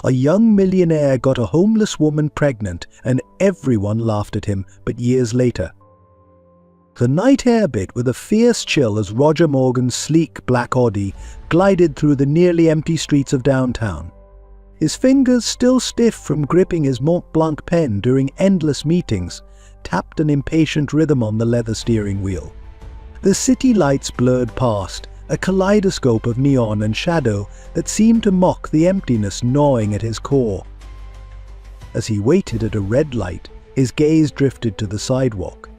A young millionaire got a homeless woman pregnant and everyone laughed at him, but years later. The night air bit with a fierce chill as Roger Morgan's sleek black Audi glided through the nearly empty streets of downtown. His fingers, still stiff from gripping his Mont Blanc pen during endless meetings, tapped an impatient rhythm on the leather steering wheel. The city lights blurred past, a kaleidoscope of neon and shadow that seemed to mock the emptiness gnawing at his core. As he waited at a red light, his gaze drifted to the sidewalk.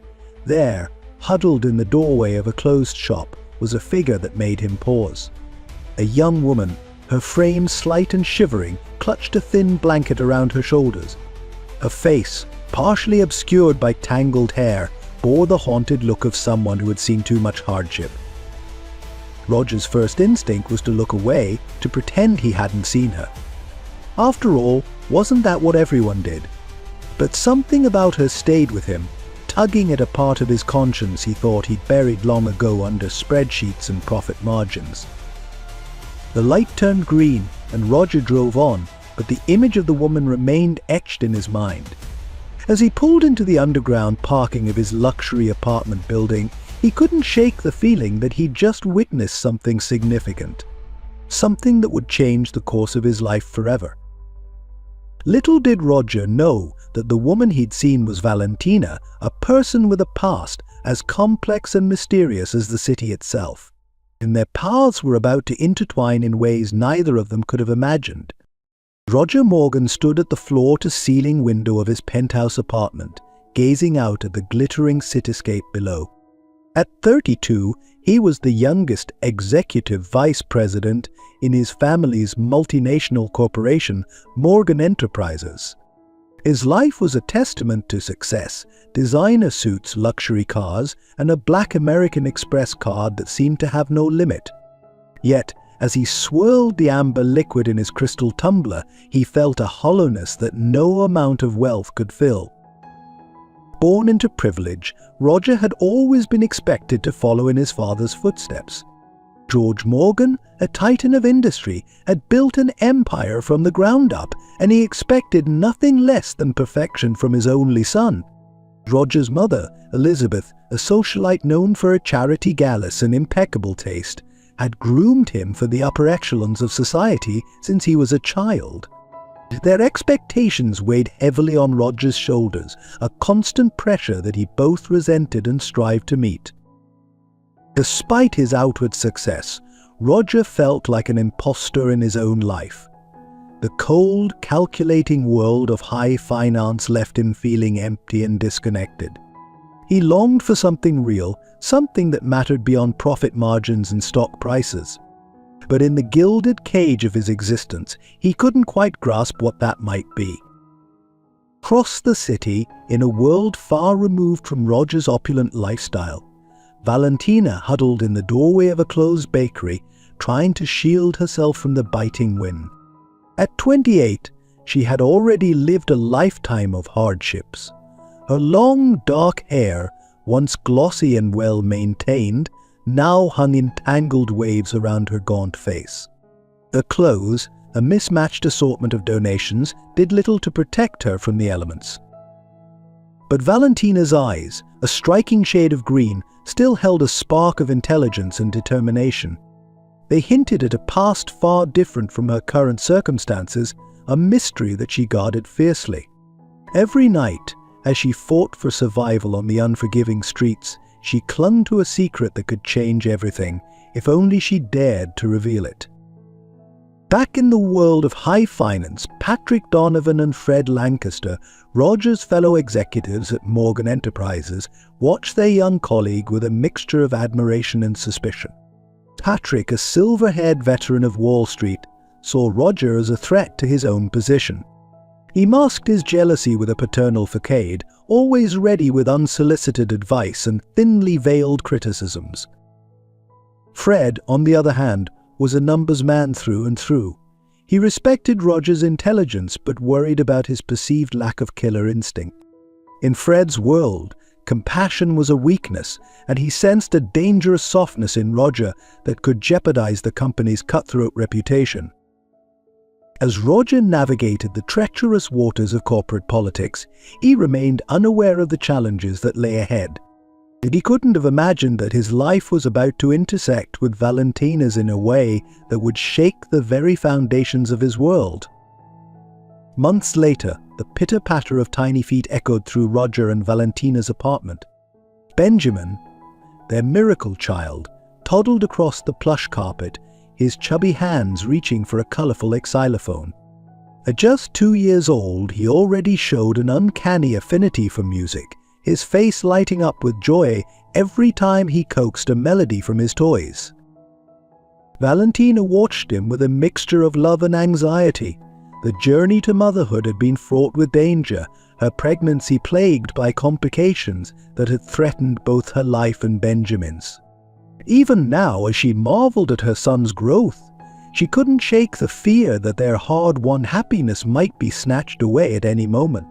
There, huddled in the doorway of a closed shop, was a figure that made him pause. A young woman, her frame slight and shivering, clutched a thin blanket around her shoulders. Her face, partially obscured by tangled hair, bore the haunted look of someone who had seen too much hardship. Roger's first instinct was to look away, to pretend he hadn't seen her. After all, wasn't that what everyone did? But something about her stayed with him, tugging at a part of his conscience he thought he'd buried long ago under spreadsheets and profit margins. The light turned green and Roger drove on, but the image of the woman remained etched in his mind. As he pulled into the underground parking of his luxury apartment building, he couldn't shake the feeling that he'd just witnessed something significant. Something that would change the course of his life forever. Little did Roger know that the woman he'd seen was Valentina, a person with a past as complex and mysterious as the city itself. And their paths were about to intertwine in ways neither of them could have imagined. Roger Morgan stood at the floor-to-ceiling window of his penthouse apartment, gazing out at the glittering cityscape below. At 32, he was the youngest executive vice president in his family's multinational corporation, Morgan Enterprises. His life was a testament to success, designer suits, luxury cars, and a black American Express card that seemed to have no limit. Yet, as he swirled the amber liquid in his crystal tumbler, he felt a hollowness that no amount of wealth could fill. Born into privilege, Roger had always been expected to follow in his father's footsteps. George Morgan, a titan of industry, had built an empire from the ground up, and he expected nothing less than perfection from his only son. Roger's mother, Elizabeth, a socialite known for her charity gallus and impeccable taste, had groomed him for the upper echelons of society since he was a child. Their expectations weighed heavily on Roger's shoulders, a constant pressure that he both resented and strived to meet. Despite his outward success, Roger felt like an imposter in his own life. The cold, calculating world of high finance left him feeling empty and disconnected. He longed for something real, something that mattered beyond profit margins and stock prices. But in the gilded cage of his existence, he couldn't quite grasp what that might be. Across the city, in a world far removed from Roger's opulent lifestyle, Valentina huddled in the doorway of a closed bakery, trying to shield herself from the biting wind. At 28, she had already lived a lifetime of hardships. Her long, dark hair, once glossy and well-maintained, now hung in tangled waves around her gaunt face. Her clothes, a mismatched assortment of donations, did little to protect her from the elements. But Valentina's eyes, a striking shade of green, still held a spark of intelligence and determination. They hinted at a past far different from her current circumstances, a mystery that she guarded fiercely. Every night, as she fought for survival on the unforgiving streets, she clung to a secret that could change everything, if only she dared to reveal it. Back in the world of high finance, Patrick Donovan and Fred Lancaster, Roger's fellow executives at Morgan Enterprises, watched their young colleague with a mixture of admiration and suspicion. Patrick, a silver-haired veteran of Wall Street, saw Roger as a threat to his own position. He masked his jealousy with a paternal facade, always ready with unsolicited advice and thinly veiled criticisms. Fred, on the other hand, was a numbers man through and through. He respected Roger's intelligence but worried about his perceived lack of killer instinct. In Fred's world, compassion was a weakness, and he sensed a dangerous softness in Roger that could jeopardize the company's cutthroat reputation. As Roger navigated the treacherous waters of corporate politics, he remained unaware of the challenges that lay ahead. He couldn't have imagined that his life was about to intersect with Valentina's in a way that would shake the very foundations of his world. Months later, the pitter-patter of tiny feet echoed through Roger and Valentina's apartment. Benjamin, their miracle child, toddled across the plush carpet, his chubby hands reaching for a colorful xylophone. At just 2 years old, he already showed an uncanny affinity for music, his face lighting up with joy every time he coaxed a melody from his toys. Valentina watched him with a mixture of love and anxiety. The journey to motherhood had been fraught with danger, her pregnancy plagued by complications that had threatened both her life and Benjamin's. Even now, as she marveled at her son's growth, she couldn't shake the fear that their hard-won happiness might be snatched away at any moment.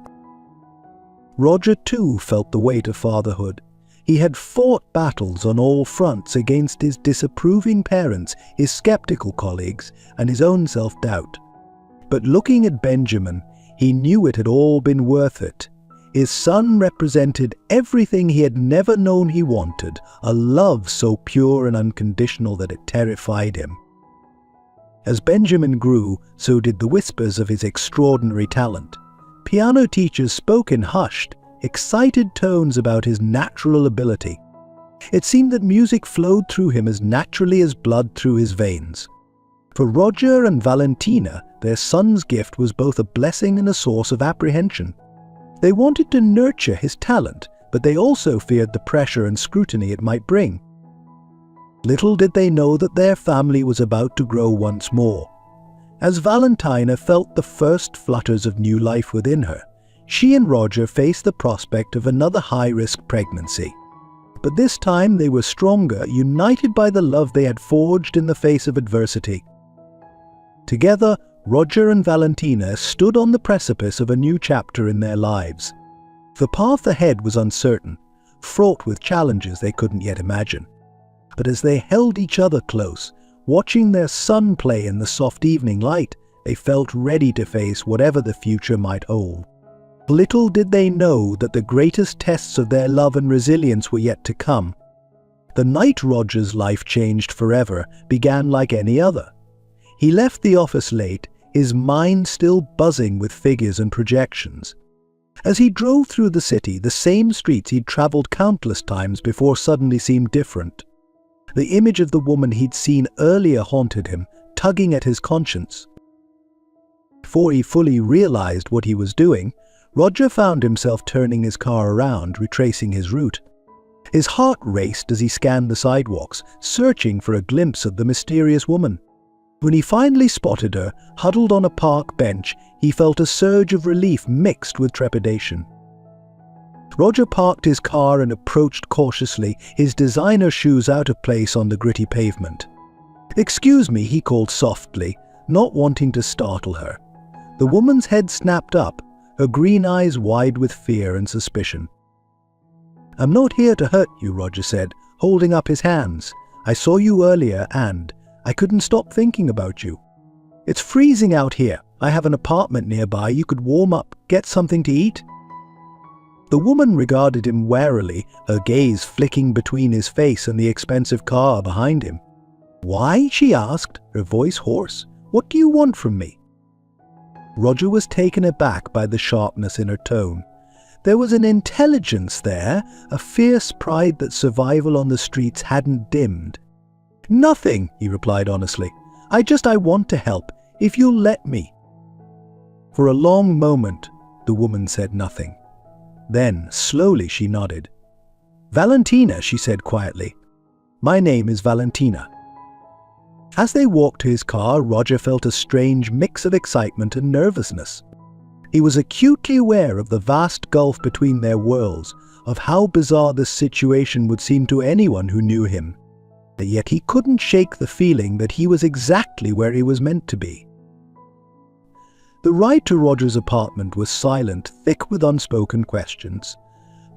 Roger too felt the weight of fatherhood. He had fought battles on all fronts against his disapproving parents, his skeptical colleagues, and his own self-doubt. But looking at Benjamin, he knew it had all been worth it. His son represented everything he had never known he wanted, a love so pure and unconditional that it terrified him. As Benjamin grew, so did the whispers of his extraordinary talent. Piano teachers spoke in hushed, excited tones about his natural ability. It seemed that music flowed through him as naturally as blood through his veins. For Roger and Valentina, their son's gift was both a blessing and a source of apprehension. They wanted to nurture his talent, but they also feared the pressure and scrutiny it might bring. Little did they know that their family was about to grow once more. As Valentina felt the first flutters of new life within her, she and Roger faced the prospect of another high-risk pregnancy. But this time they were stronger, united by the love they had forged in the face of adversity. Together, Roger and Valentina stood on the precipice of a new chapter in their lives. The path ahead was uncertain, fraught with challenges they couldn't yet imagine. But as they held each other close, watching their son play in the soft evening light, they felt ready to face whatever the future might hold. Little did they know that the greatest tests of their love and resilience were yet to come. The night Roger's life changed forever began like any other. He left the office late, his mind still buzzing with figures and projections. As he drove through the city, the same streets he'd traveled countless times before suddenly seemed different. The image of the woman he'd seen earlier haunted him, tugging at his conscience. Before he fully realized what he was doing, Roger found himself turning his car around, retracing his route. His heart raced as he scanned the sidewalks, searching for a glimpse of the mysterious woman. When he finally spotted her, huddled on a park bench, he felt a surge of relief mixed with trepidation. Roger parked his car and approached cautiously, his designer shoes out of place on the gritty pavement. "Excuse me," he called softly, not wanting to startle her. The woman's head snapped up, her green eyes wide with fear and suspicion. "I'm not here to hurt you," Roger said, holding up his hands. "I saw you earlier and I couldn't stop thinking about you. It's freezing out here. I have an apartment nearby. You could warm up, get something to eat." The woman regarded him warily, her gaze flicking between his face and the expensive car behind him. "Why?" she asked, her voice hoarse. "What do you want from me?" Roger was taken aback by the sharpness in her tone. There was an intelligence there, a fierce pride that survival on the streets hadn't dimmed. "Nothing," he replied honestly. I want to help, if you'll let me." For a long moment, the woman said nothing. Then, slowly, she nodded. "Valentina," she said quietly. "My name is Valentina." As they walked to his car, Roger felt a strange mix of excitement and nervousness. He was acutely aware of the vast gulf between their worlds, of how bizarre this situation would seem to anyone who knew him. Yet he couldn't shake the feeling that he was exactly where he was meant to be. The ride to Roger's apartment was silent, thick with unspoken questions.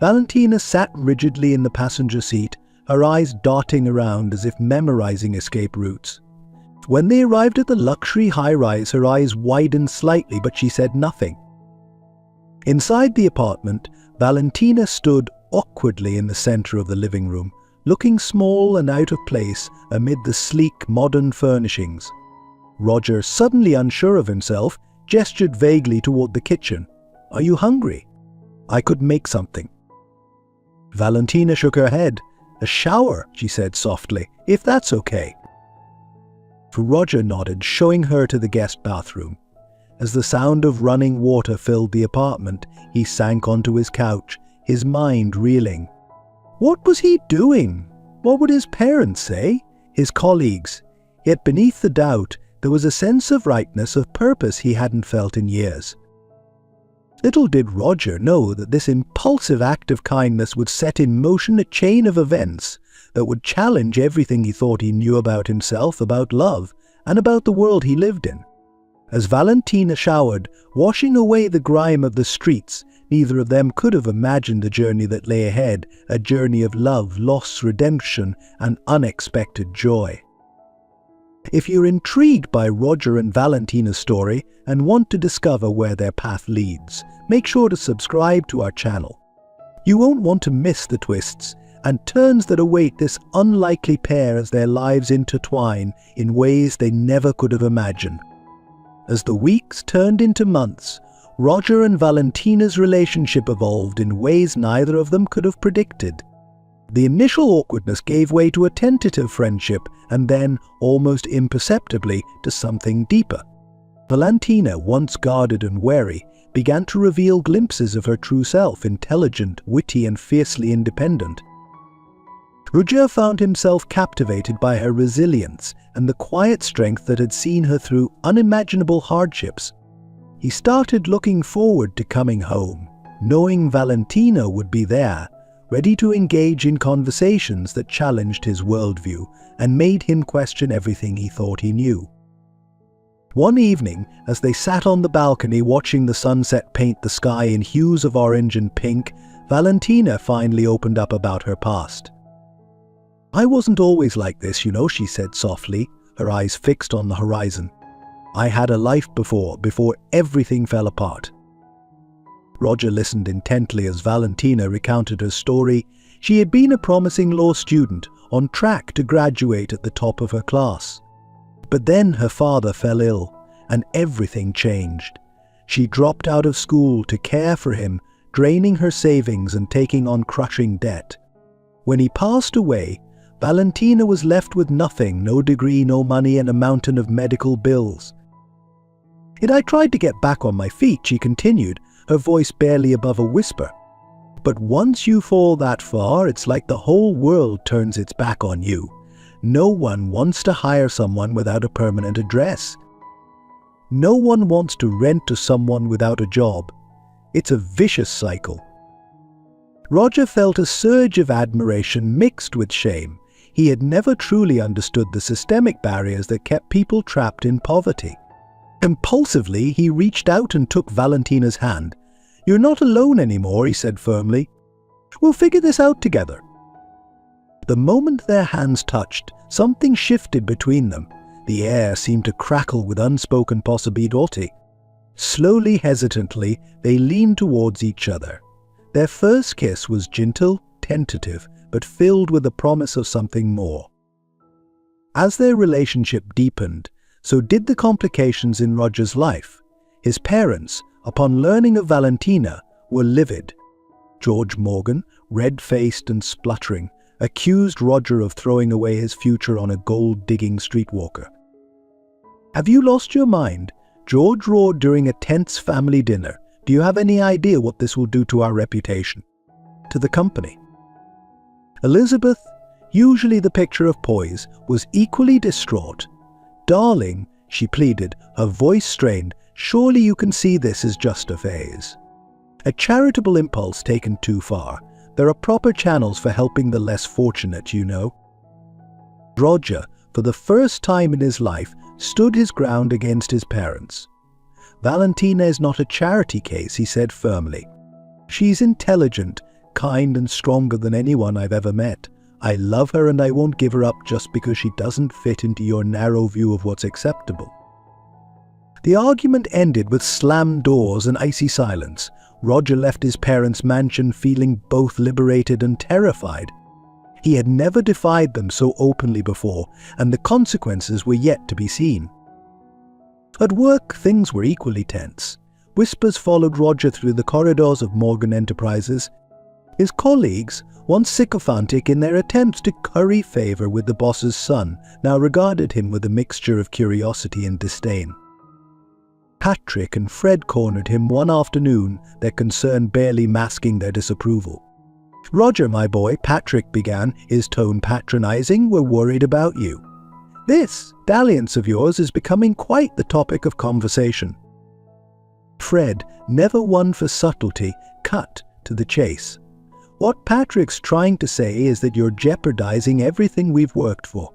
Valentina sat rigidly in the passenger seat, her eyes darting around as if memorizing escape routes. When they arrived at the luxury high-rise, her eyes widened slightly, but she said nothing. Inside the apartment, Valentina stood awkwardly in the center of the living room, looking small and out of place amid the sleek, modern furnishings. Roger, suddenly unsure of himself, gestured vaguely toward the kitchen. "Are you hungry? I could make something." Valentina shook her head. "A shower," she said softly, "if that's okay." Roger nodded, showing her to the guest bathroom. As the sound of running water filled the apartment, he sank onto his couch, his mind reeling. What was he doing? What would his parents say? His colleagues? Yet beneath the doubt, there was a sense of rightness, of purpose he hadn't felt in years. Little did Roger know that this impulsive act of kindness would set in motion a chain of events that would challenge everything he thought he knew about himself, about love, and about the world he lived in. As Valentina showered, washing away the grime of the streets, neither of them could have imagined the journey that lay ahead, a journey of love, loss, redemption, and unexpected joy. If you're intrigued by Roger and Valentina's story and want to discover where their path leads, make sure to subscribe to our channel. You won't want to miss the twists and turns that await this unlikely pair as their lives intertwine in ways they never could have imagined. As the weeks turned into months, Roger and Valentina's relationship evolved in ways neither of them could have predicted. The initial awkwardness gave way to a tentative friendship and then, almost imperceptibly, to something deeper. Valentina, once guarded and wary, began to reveal glimpses of her true self, intelligent, witty, and fiercely independent. Roger found himself captivated by her resilience and the quiet strength that had seen her through unimaginable hardships. He started looking forward to coming home, knowing Valentina would be there, ready to engage in conversations that challenged his worldview and made him question everything he thought he knew. One evening, as they sat on the balcony watching the sunset paint the sky in hues of orange and pink, Valentina finally opened up about her past. "I wasn't always like this, you know," she said softly, her eyes fixed on the horizon. "I had a life before everything fell apart." Roger listened intently as Valentina recounted her story. She had been a promising law student, on track to graduate at the top of her class. But then her father fell ill, and everything changed. She dropped out of school to care for him, draining her savings and taking on crushing debt. When he passed away, Valentina was left with nothing, no degree, no money, and a mountain of medical bills. "Yet I tried to get back on my feet," she continued, her voice barely above a whisper. "But once you fall that far, it's like the whole world turns its back on you. No one wants to hire someone without a permanent address. No one wants to rent to someone without a job. It's a vicious cycle." Roger felt a surge of admiration mixed with shame. He had never truly understood the systemic barriers that kept people trapped in poverty. Impulsively, he reached out and took Valentina's hand. "You're not alone anymore," he said firmly. "We'll figure this out together." The moment their hands touched, something shifted between them. The air seemed to crackle with unspoken possibility. Slowly, hesitantly, they leaned towards each other. Their first kiss was gentle, tentative, but filled with the promise of something more. As their relationship deepened, so did the complications in Roger's life. His parents, upon learning of Valentina, were livid. George Morgan, red-faced and spluttering, accused Roger of throwing away his future on a gold-digging streetwalker. "Have you lost your mind?" George roared during a tense family dinner. "Do you have any idea what this will do to our reputation? To the company?" Elizabeth, usually the picture of poise, was equally distraught. "Darling," she pleaded, her voice strained, "surely you can see this is just a phase. A charitable impulse taken too far. There are proper channels for helping the less fortunate, you know." Roger, for the first time in his life, stood his ground against his parents. "Valentina is not a charity case," he said firmly. "She's intelligent, kind, and stronger than anyone I've ever met. I love her and I won't give her up just because she doesn't fit into your narrow view of what's acceptable." The argument ended with slammed doors and icy silence. Roger left his parents' mansion feeling both liberated and terrified. He had never defied them so openly before, and the consequences were yet to be seen. At work, things were equally tense. Whispers followed Roger through the corridors of Morgan Enterprises. His colleagues, once sycophantic in their attempts to curry favor with the boss's son, now regarded him with a mixture of curiosity and disdain. Patrick and Fred cornered him one afternoon, their concern barely masking their disapproval. "Roger, my boy," Patrick began, his tone patronizing, "we're worried about you. This dalliance of yours is becoming quite the topic of conversation." Fred, never one for subtlety, cut to the chase. "What Patrick's trying to say is that you're jeopardizing everything we've worked for.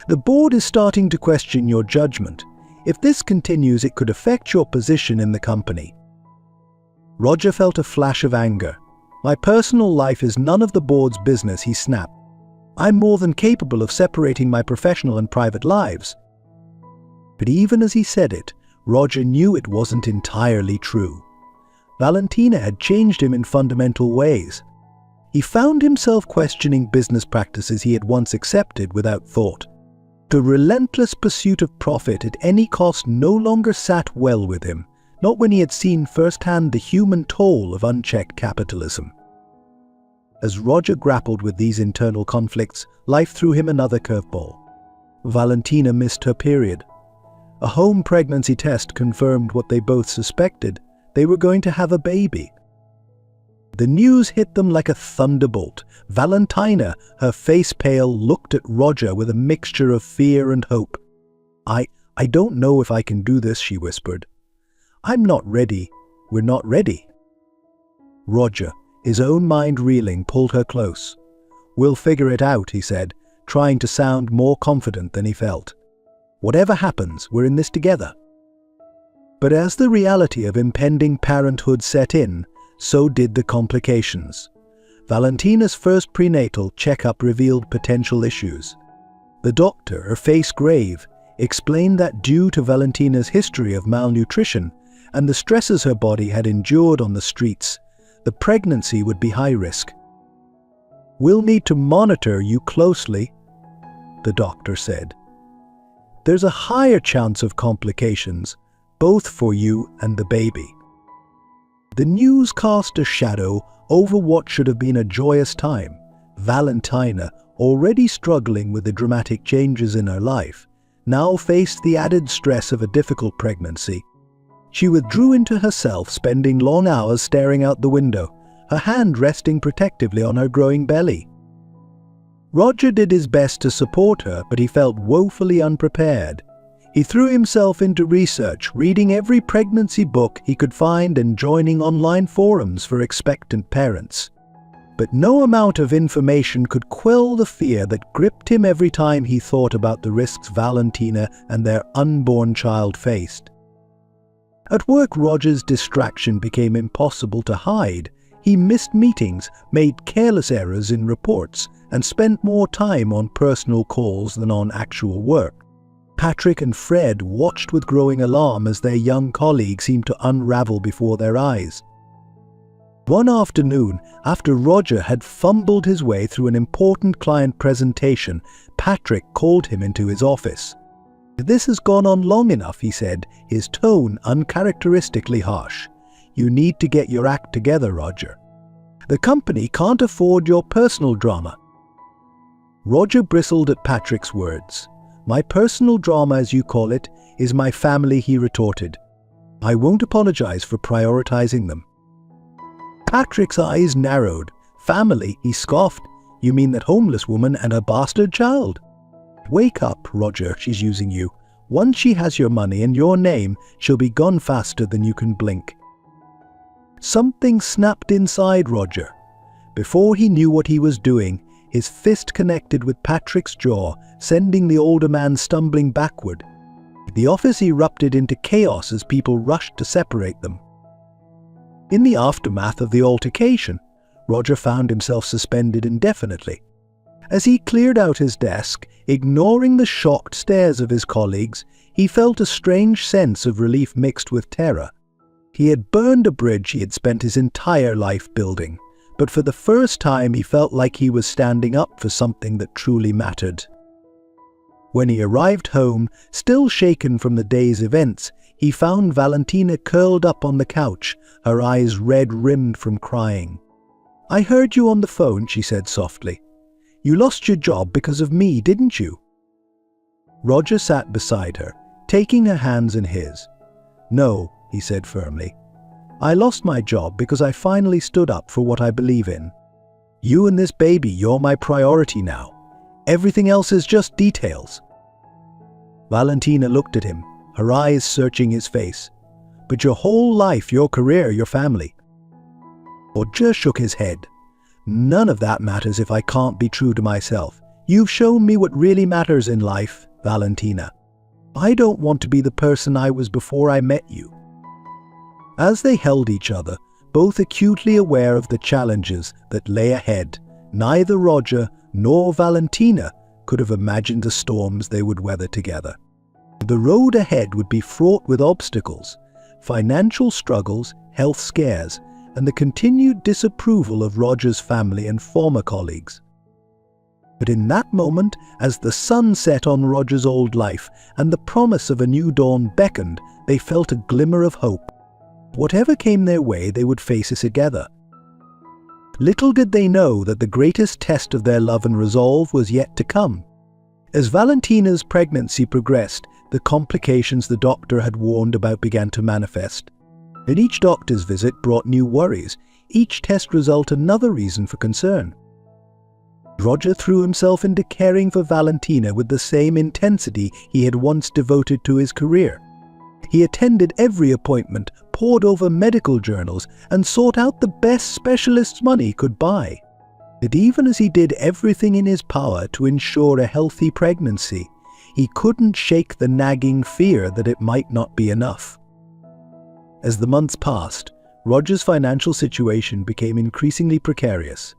The board is starting to question your judgment. If this continues, it could affect your position in the company." Roger felt a flash of anger. "My personal life is none of the board's business," he snapped. "I'm more than capable of separating my professional and private lives." But even as he said it, Roger knew it wasn't entirely true. Valentina had changed him in fundamental ways. He found himself questioning business practices he had once accepted without thought. The relentless pursuit of profit at any cost no longer sat well with him, not when he had seen firsthand the human toll of unchecked capitalism. As Roger grappled with these internal conflicts, life threw him another curveball. Valentina missed her period. A home pregnancy test confirmed what they both suspected: they were going to have a baby. The news hit them like a thunderbolt. Valentina, her face pale, looked at Roger with a mixture of fear and hope. I don't know if I can do this," she whispered. "I'm not ready. We're not ready." Roger, his own mind reeling, pulled her close. "We'll figure it out," he said, trying to sound more confident than he felt. "Whatever happens, we're in this together." But as the reality of impending parenthood set in, so did the complications. Valentina's first prenatal checkup revealed potential issues. The doctor, her face grave, explained that due to Valentina's history of malnutrition and the stresses her body had endured on the streets, the pregnancy would be high risk. "We'll need to monitor you closely," the doctor said. "There's a higher chance of complications, both for you and the baby." The news cast a shadow over what should have been a joyous time. Valentina, already struggling with the dramatic changes in her life, now faced the added stress of a difficult pregnancy. She withdrew into herself, spending long hours staring out the window, her hand resting protectively on her growing belly. Roger did his best to support her, but he felt woefully unprepared. He threw himself into research, reading every pregnancy book he could find and joining online forums for expectant parents. But no amount of information could quell the fear that gripped him every time he thought about the risks Valentina and their unborn child faced. At work, Roger's distraction became impossible to hide. He missed meetings, made careless errors in reports, and spent more time on personal calls than on actual work. Patrick and Fred watched with growing alarm as their young colleague seemed to unravel before their eyes. One afternoon, after Roger had fumbled his way through an important client presentation, Patrick called him into his office. "This has gone on long enough," he said, his tone uncharacteristically harsh. "You need to get your act together, Roger. The company can't afford your personal drama." Roger bristled at Patrick's words. "My personal drama, as you call it, is my family," he retorted. "I won't apologize for prioritizing them." Patrick's eyes narrowed. "Family?" he scoffed. "You mean that homeless woman and her bastard child?" "Wake up, Roger, she's using you. Once she has your money and your name, she'll be gone faster than you can blink." Something snapped inside Roger. Before he knew what he was doing, his fist connected with Patrick's jaw, sending the older man stumbling backward. The office erupted into chaos as people rushed to separate them. In the aftermath of the altercation, Roger found himself suspended indefinitely. As he cleared out his desk, ignoring the shocked stares of his colleagues, he felt a strange sense of relief mixed with terror. He had burned a bridge he had spent his entire life building, but for the first time he felt like he was standing up for something that truly mattered. When he arrived home, still shaken from the day's events, he found Valentina curled up on the couch, her eyes red-rimmed from crying. "I heard you on the phone," she said softly. "You lost your job because of me, didn't you?" Roger sat beside her, taking her hands in his. "No," he said firmly. "I lost my job because I finally stood up for what I believe in. You and this baby, you're my priority now. Everything else is just details." Valentina looked at him, her eyes searching his face. "But your whole life, your career, your family." Roger shook his head. "None of that matters if I can't be true to myself. You've shown me what really matters in life, Valentina. I don't want to be the person I was before I met you." As they held each other, both acutely aware of the challenges that lay ahead, neither Roger nor Valentina could have imagined the storms they would weather together. The road ahead would be fraught with obstacles, financial struggles, health scares, and the continued disapproval of Roger's family and former colleagues. But in that moment, as the sun set on Roger's old life and the promise of a new dawn beckoned, they felt a glimmer of hope. Whatever came their way, they would face it together. Little did they know that the greatest test of their love and resolve was yet to come. As Valentina's pregnancy progressed, the complications the doctor had warned about began to manifest. And each doctor's visit brought new worries, each test result another reason for concern. Roger threw himself into caring for Valentina with the same intensity he had once devoted to his career. He attended every appointment, pored over medical journals, and sought out the best specialists money could buy. But even as he did everything in his power to ensure a healthy pregnancy, he couldn't shake the nagging fear that it might not be enough. As the months passed, Roger's financial situation became increasingly precarious.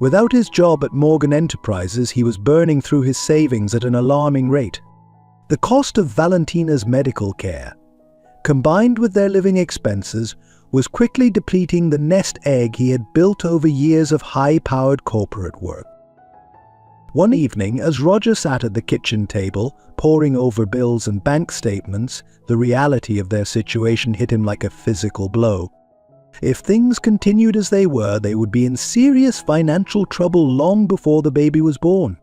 Without his job at Morgan Enterprises, he was burning through his savings at an alarming rate. The cost of Valentina's medical care, combined with their living expenses, was quickly depleting the nest egg he had built over years of high-powered corporate work. One evening, as Roger sat at the kitchen table, poring over bills and bank statements, the reality of their situation hit him like a physical blow. If things continued as they were, they would be in serious financial trouble long before the baby was born.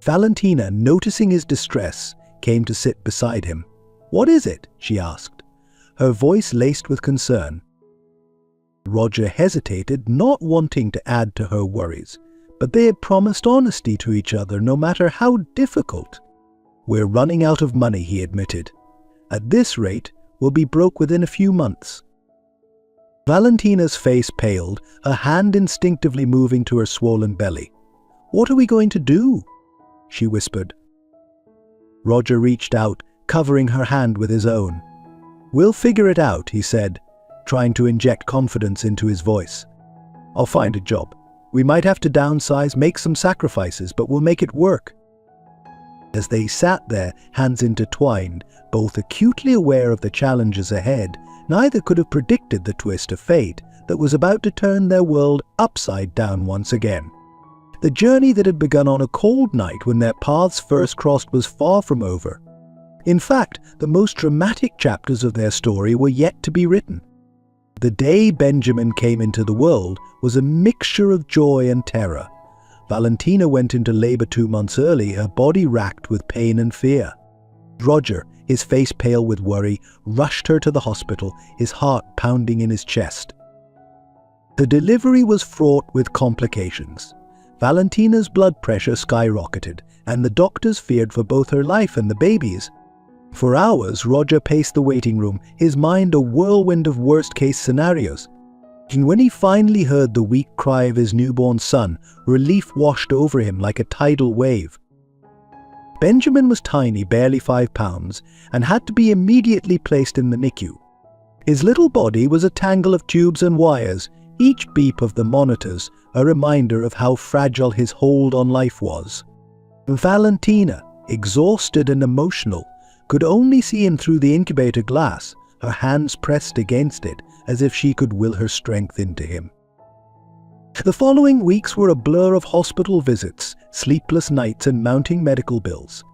Valentina, noticing his distress, came to sit beside him. "What is it?" she asked, her voice laced with concern. Roger hesitated, not wanting to add to her worries, but they had promised honesty to each other no matter how difficult. "We're running out of money," he admitted. "At this rate, we'll be broke within a few months." Valentina's face paled, her hand instinctively moving to her swollen belly. "What are we going to do?" she whispered. Roger reached out, covering her hand with his own. "We'll figure it out," he said, trying to inject confidence into his voice. "I'll find a job. We might have to downsize, make some sacrifices, but we'll make it work." As they sat there, hands intertwined, both acutely aware of the challenges ahead, neither could have predicted the twist of fate that was about to turn their world upside down once again. The journey that had begun on a cold night when their paths first crossed was far from over. In fact, the most dramatic chapters of their story were yet to be written. The day Benjamin came into the world was a mixture of joy and terror. Valentina went into labor 2 months early, her body racked with pain and fear. Roger, his face pale with worry, rushed her to the hospital, his heart pounding in his chest. The delivery was fraught with complications. Valentina's blood pressure skyrocketed, and the doctors feared for both her life and the baby's. For hours, Roger paced the waiting room, his mind a whirlwind of worst-case scenarios. And when he finally heard the weak cry of his newborn son, relief washed over him like a tidal wave. Benjamin was tiny, barely 5 pounds, and had to be immediately placed in the NICU. His little body was a tangle of tubes and wires, each beep of the monitors a reminder of how fragile his hold on life was. Valentina, exhausted and emotional, could only see him through the incubator glass, her hands pressed against it as if she could will her strength into him. The following weeks were a blur of hospital visits, sleepless nights and mounting medical bills.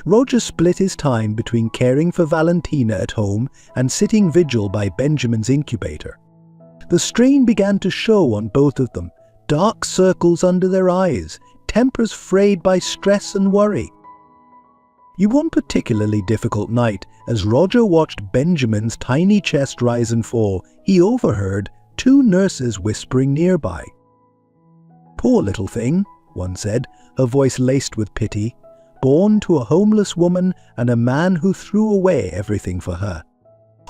Roger split his time between caring for Valentina at home and sitting vigil by Benjamin's incubator. The strain began to show on both of them, dark circles under their eyes, tempers frayed by stress and worry. One particularly difficult night, as Roger watched Benjamin's tiny chest rise and fall, he overheard two nurses whispering nearby. "Poor little thing," one said, her voice laced with pity, "born to a homeless woman and a man who threw away everything for her.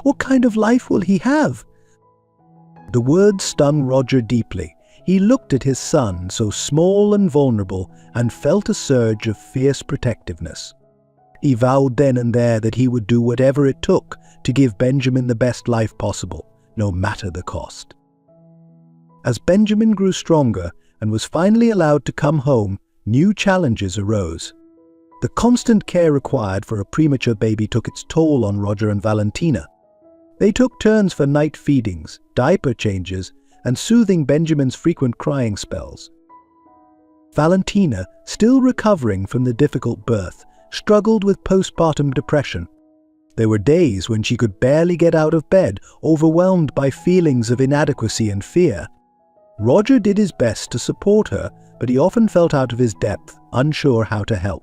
What kind of life will he have?" The words stung Roger deeply. He looked at his son, so small and vulnerable, and felt a surge of fierce protectiveness. He vowed then and there that he would do whatever it took to give Benjamin the best life possible, no matter the cost. As Benjamin grew stronger and was finally allowed to come home, new challenges arose. The constant care required for a premature baby took its toll on Roger and Valentina. They took turns for night feedings, diaper changes, and soothing Benjamin's frequent crying spells. Valentina, still recovering from the difficult birth, struggled with postpartum depression. There were days when she could barely get out of bed, overwhelmed by feelings of inadequacy and fear. Roger did his best to support her, but he often felt out of his depth, unsure how to help.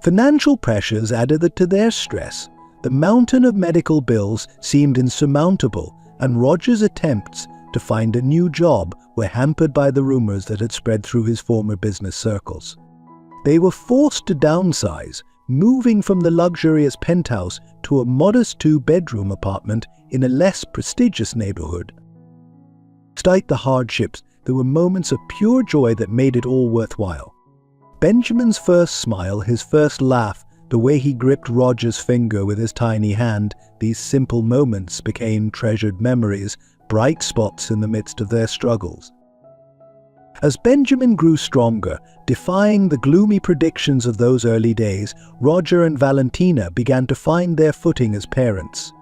Financial pressures added to their stress. The mountain of medical bills seemed insurmountable, and Roger's attempts to find a new job were hampered by the rumors that had spread through his former business circles. They were forced to downsize, moving from the luxurious penthouse to a modest two-bedroom apartment in a less prestigious neighborhood. Despite the hardships, there were moments of pure joy that made it all worthwhile. Benjamin's first smile, his first laugh, the way he gripped Roger's finger with his tiny hand, these simple moments became treasured memories, bright spots in the midst of their struggles. As Benjamin grew stronger, defying the gloomy predictions of those early days, Roger and Valentina began to find their footing as parents.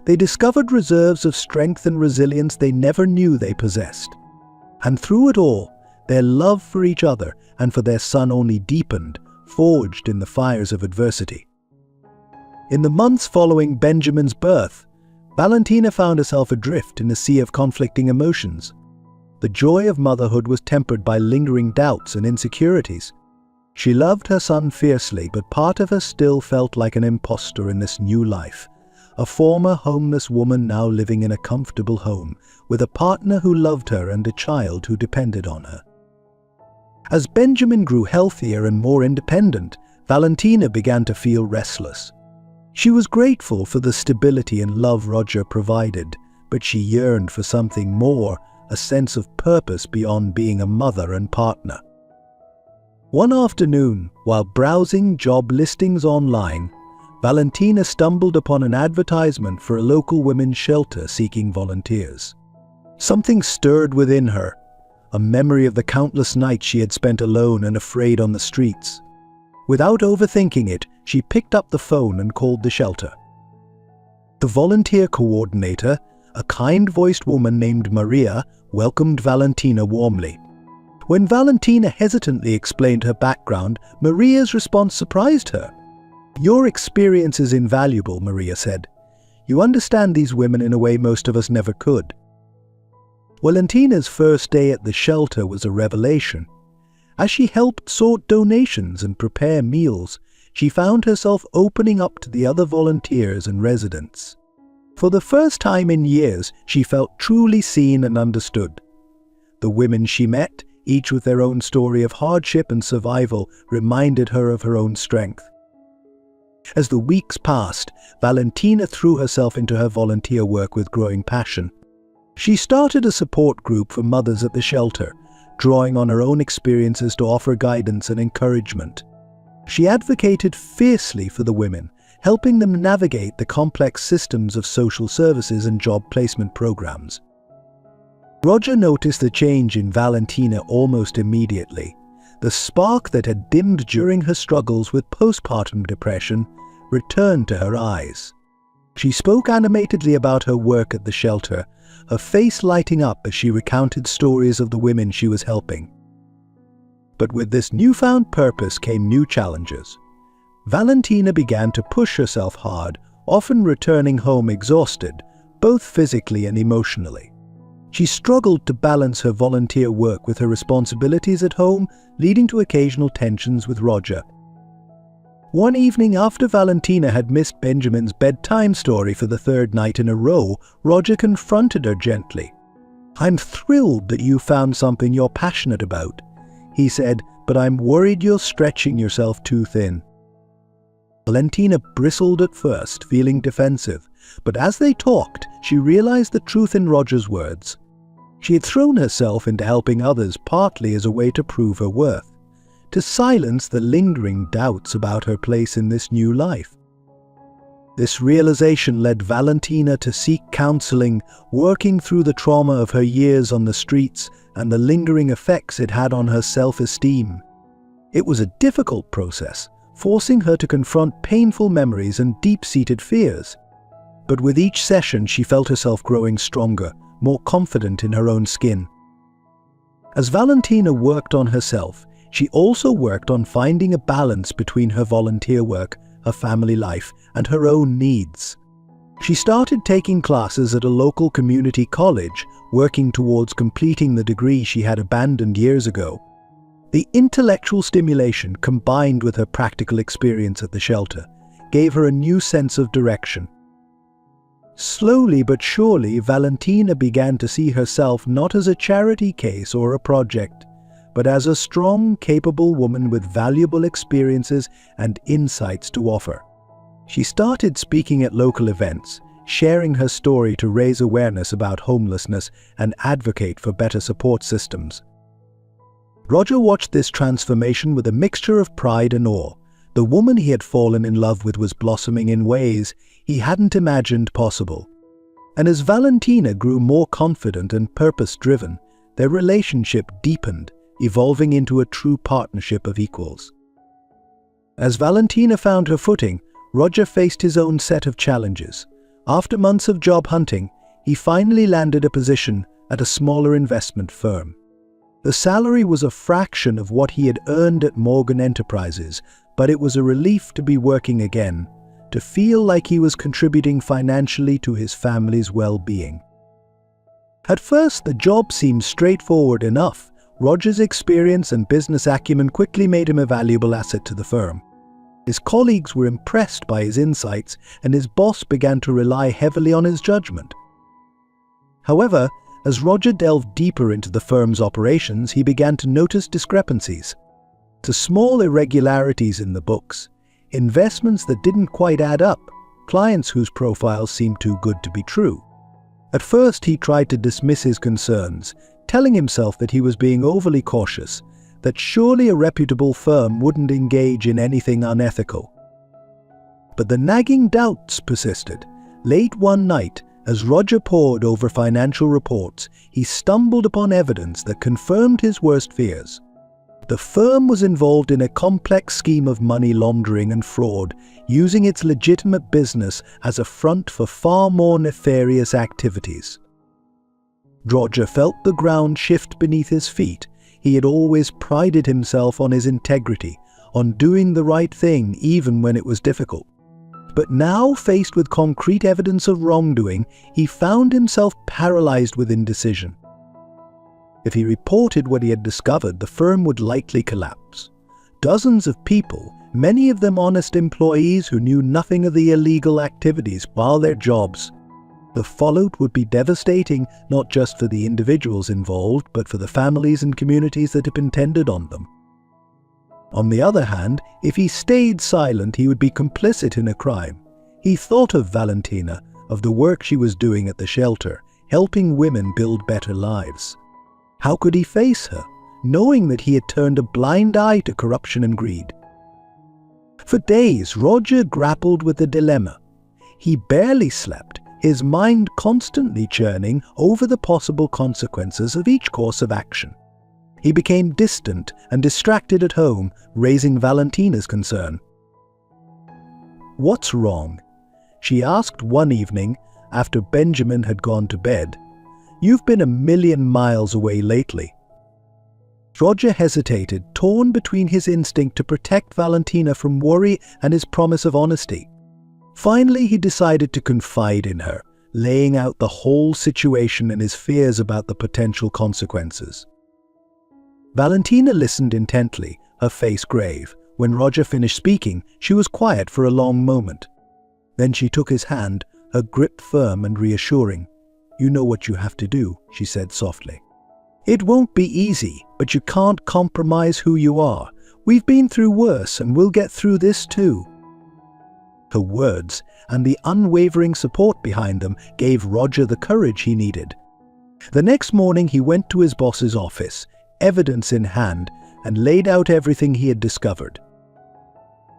They discovered reserves of strength and resilience they never knew they possessed. And through it all, their love for each other and for their son only deepened, forged in the fires of adversity. In the months following Benjamin's birth, Valentina found herself adrift in a sea of conflicting emotions. The joy of motherhood was tempered by lingering doubts and insecurities. She loved her son fiercely, but part of her still felt like an imposter in this new life. A former homeless woman now living in a comfortable home, with a partner who loved her and a child who depended on her. As Benjamin grew healthier and more independent, Valentina began to feel restless. She was grateful for the stability and love Roger provided, but she yearned for something more, a sense of purpose beyond being a mother and partner. One afternoon, while browsing job listings online, Valentina stumbled upon an advertisement for a local women's shelter seeking volunteers. Something stirred within her, a memory of the countless nights she had spent alone and afraid on the streets. Without overthinking it, she picked up the phone and called the shelter. The volunteer coordinator, a kind-voiced woman named Maria, welcomed Valentina warmly. When Valentina hesitantly explained her background, Maria's response surprised her. "Your experience is invaluable," Maria said. "You understand these women in a way most of us never could." Valentina's first day at the shelter was a revelation. As she helped sort donations and prepare meals, she found herself opening up to the other volunteers and residents. For the first time in years, she felt truly seen and understood. The women she met, each with their own story of hardship and survival, reminded her of her own strength. As the weeks passed, Valentina threw herself into her volunteer work with growing passion. She started a support group for mothers at the shelter, drawing on her own experiences to offer guidance and encouragement. She advocated fiercely for the women, helping them navigate the complex systems of social services and job placement programs. Roger noticed the change in Valentina almost immediately. The spark that had dimmed during her struggles with postpartum depression returned to her eyes. She spoke animatedly about her work at the shelter, her face lighting up as she recounted stories of the women she was helping. But with this newfound purpose came new challenges. Valentina began to push herself hard, often returning home exhausted, both physically and emotionally. She struggled to balance her volunteer work with her responsibilities at home, leading to occasional tensions with Roger. One evening, after Valentina had missed Benjamin's bedtime story for the third night in a row, Roger confronted her gently. "I'm thrilled that you found something you're passionate about," he said, "but I'm worried you're stretching yourself too thin." Valentina bristled at first, feeling defensive, but as they talked, she realized the truth in Roger's words. She had thrown herself into helping others partly as a way to prove her worth, to silence the lingering doubts about her place in this new life. This realization led Valentina to seek counseling, working through the trauma of her years on the streets and the lingering effects it had on her self-esteem. It was a difficult process, forcing her to confront painful memories and deep-seated fears. But with each session, she felt herself growing stronger, more confident in her own skin. As Valentina worked on herself, she also worked on finding a balance between her volunteer work, her family life, and her own needs. She started taking classes at a local community college, working towards completing the degree she had abandoned years ago. The intellectual stimulation, combined with her practical experience at the shelter, gave her a new sense of direction. Slowly but surely, Valentina began to see herself not as a charity case or a project, but as a strong, capable woman with valuable experiences and insights to offer. She started speaking at local events, sharing her story to raise awareness about homelessness and advocate for better support systems. Roger watched this transformation with a mixture of pride and awe. The woman he had fallen in love with was blossoming in ways he hadn't imagined possible. And as Valentina grew more confident and purpose-driven, their relationship deepened, evolving into a true partnership of equals. As Valentina found her footing, Roger faced his own set of challenges. After months of job hunting, he finally landed a position at a smaller investment firm. The salary was a fraction of what he had earned at Morgan Enterprises, but it was a relief to be working again, to feel like he was contributing financially to his family's well-being. At first, the job seemed straightforward enough. Roger's experience and business acumen quickly made him a valuable asset to the firm. His colleagues were impressed by his insights, and his boss began to rely heavily on his judgment. However, as Roger delved deeper into the firm's operations, he began to notice discrepancies. To small irregularities in the books, investments that didn't quite add up, clients whose profiles seemed too good to be true. At first, he tried to dismiss his concerns, telling himself that he was being overly cautious, that surely a reputable firm wouldn't engage in anything unethical. But the nagging doubts persisted. Late one night, as Roger pored over financial reports, he stumbled upon evidence that confirmed his worst fears. The firm was involved in a complex scheme of money laundering and fraud, using its legitimate business as a front for far more nefarious activities. Roger felt the ground shift beneath his feet. He had always prided himself on his integrity, on doing the right thing even when it was difficult. But now, faced with concrete evidence of wrongdoing, he found himself paralyzed with indecision. If he reported what he had discovered, the firm would likely collapse. Dozens of people, many of them honest employees who knew nothing of the illegal activities while their jobs. The fallout would be devastating, not just for the individuals involved, but for the families and communities that depended on them. On the other hand, if he stayed silent, he would be complicit in a crime. He thought of Valentina, of the work she was doing at the shelter, helping women build better lives. How could he face her, knowing that he had turned a blind eye to corruption and greed? For days, Roger grappled with the dilemma. He barely slept, his mind constantly churning over the possible consequences of each course of action. He became distant and distracted at home, raising Valentina's concern. "What's wrong?" she asked one evening after Benjamin had gone to bed. "You've been a million miles away lately." Roger hesitated, torn between his instinct to protect Valentina from worry and his promise of honesty. Finally, he decided to confide in her, laying out the whole situation and his fears about the potential consequences. Valentina listened intently, her face grave. When Roger finished speaking, she was quiet for a long moment. Then she took his hand, her grip firm and reassuring. "You know what you have to do," she said softly. "It won't be easy, but you can't compromise who you are. We've been through worse and we'll get through this too." Her words and the unwavering support behind them gave Roger the courage he needed. The next morning he went to his boss's office, evidence in hand, and laid out everything he had discovered.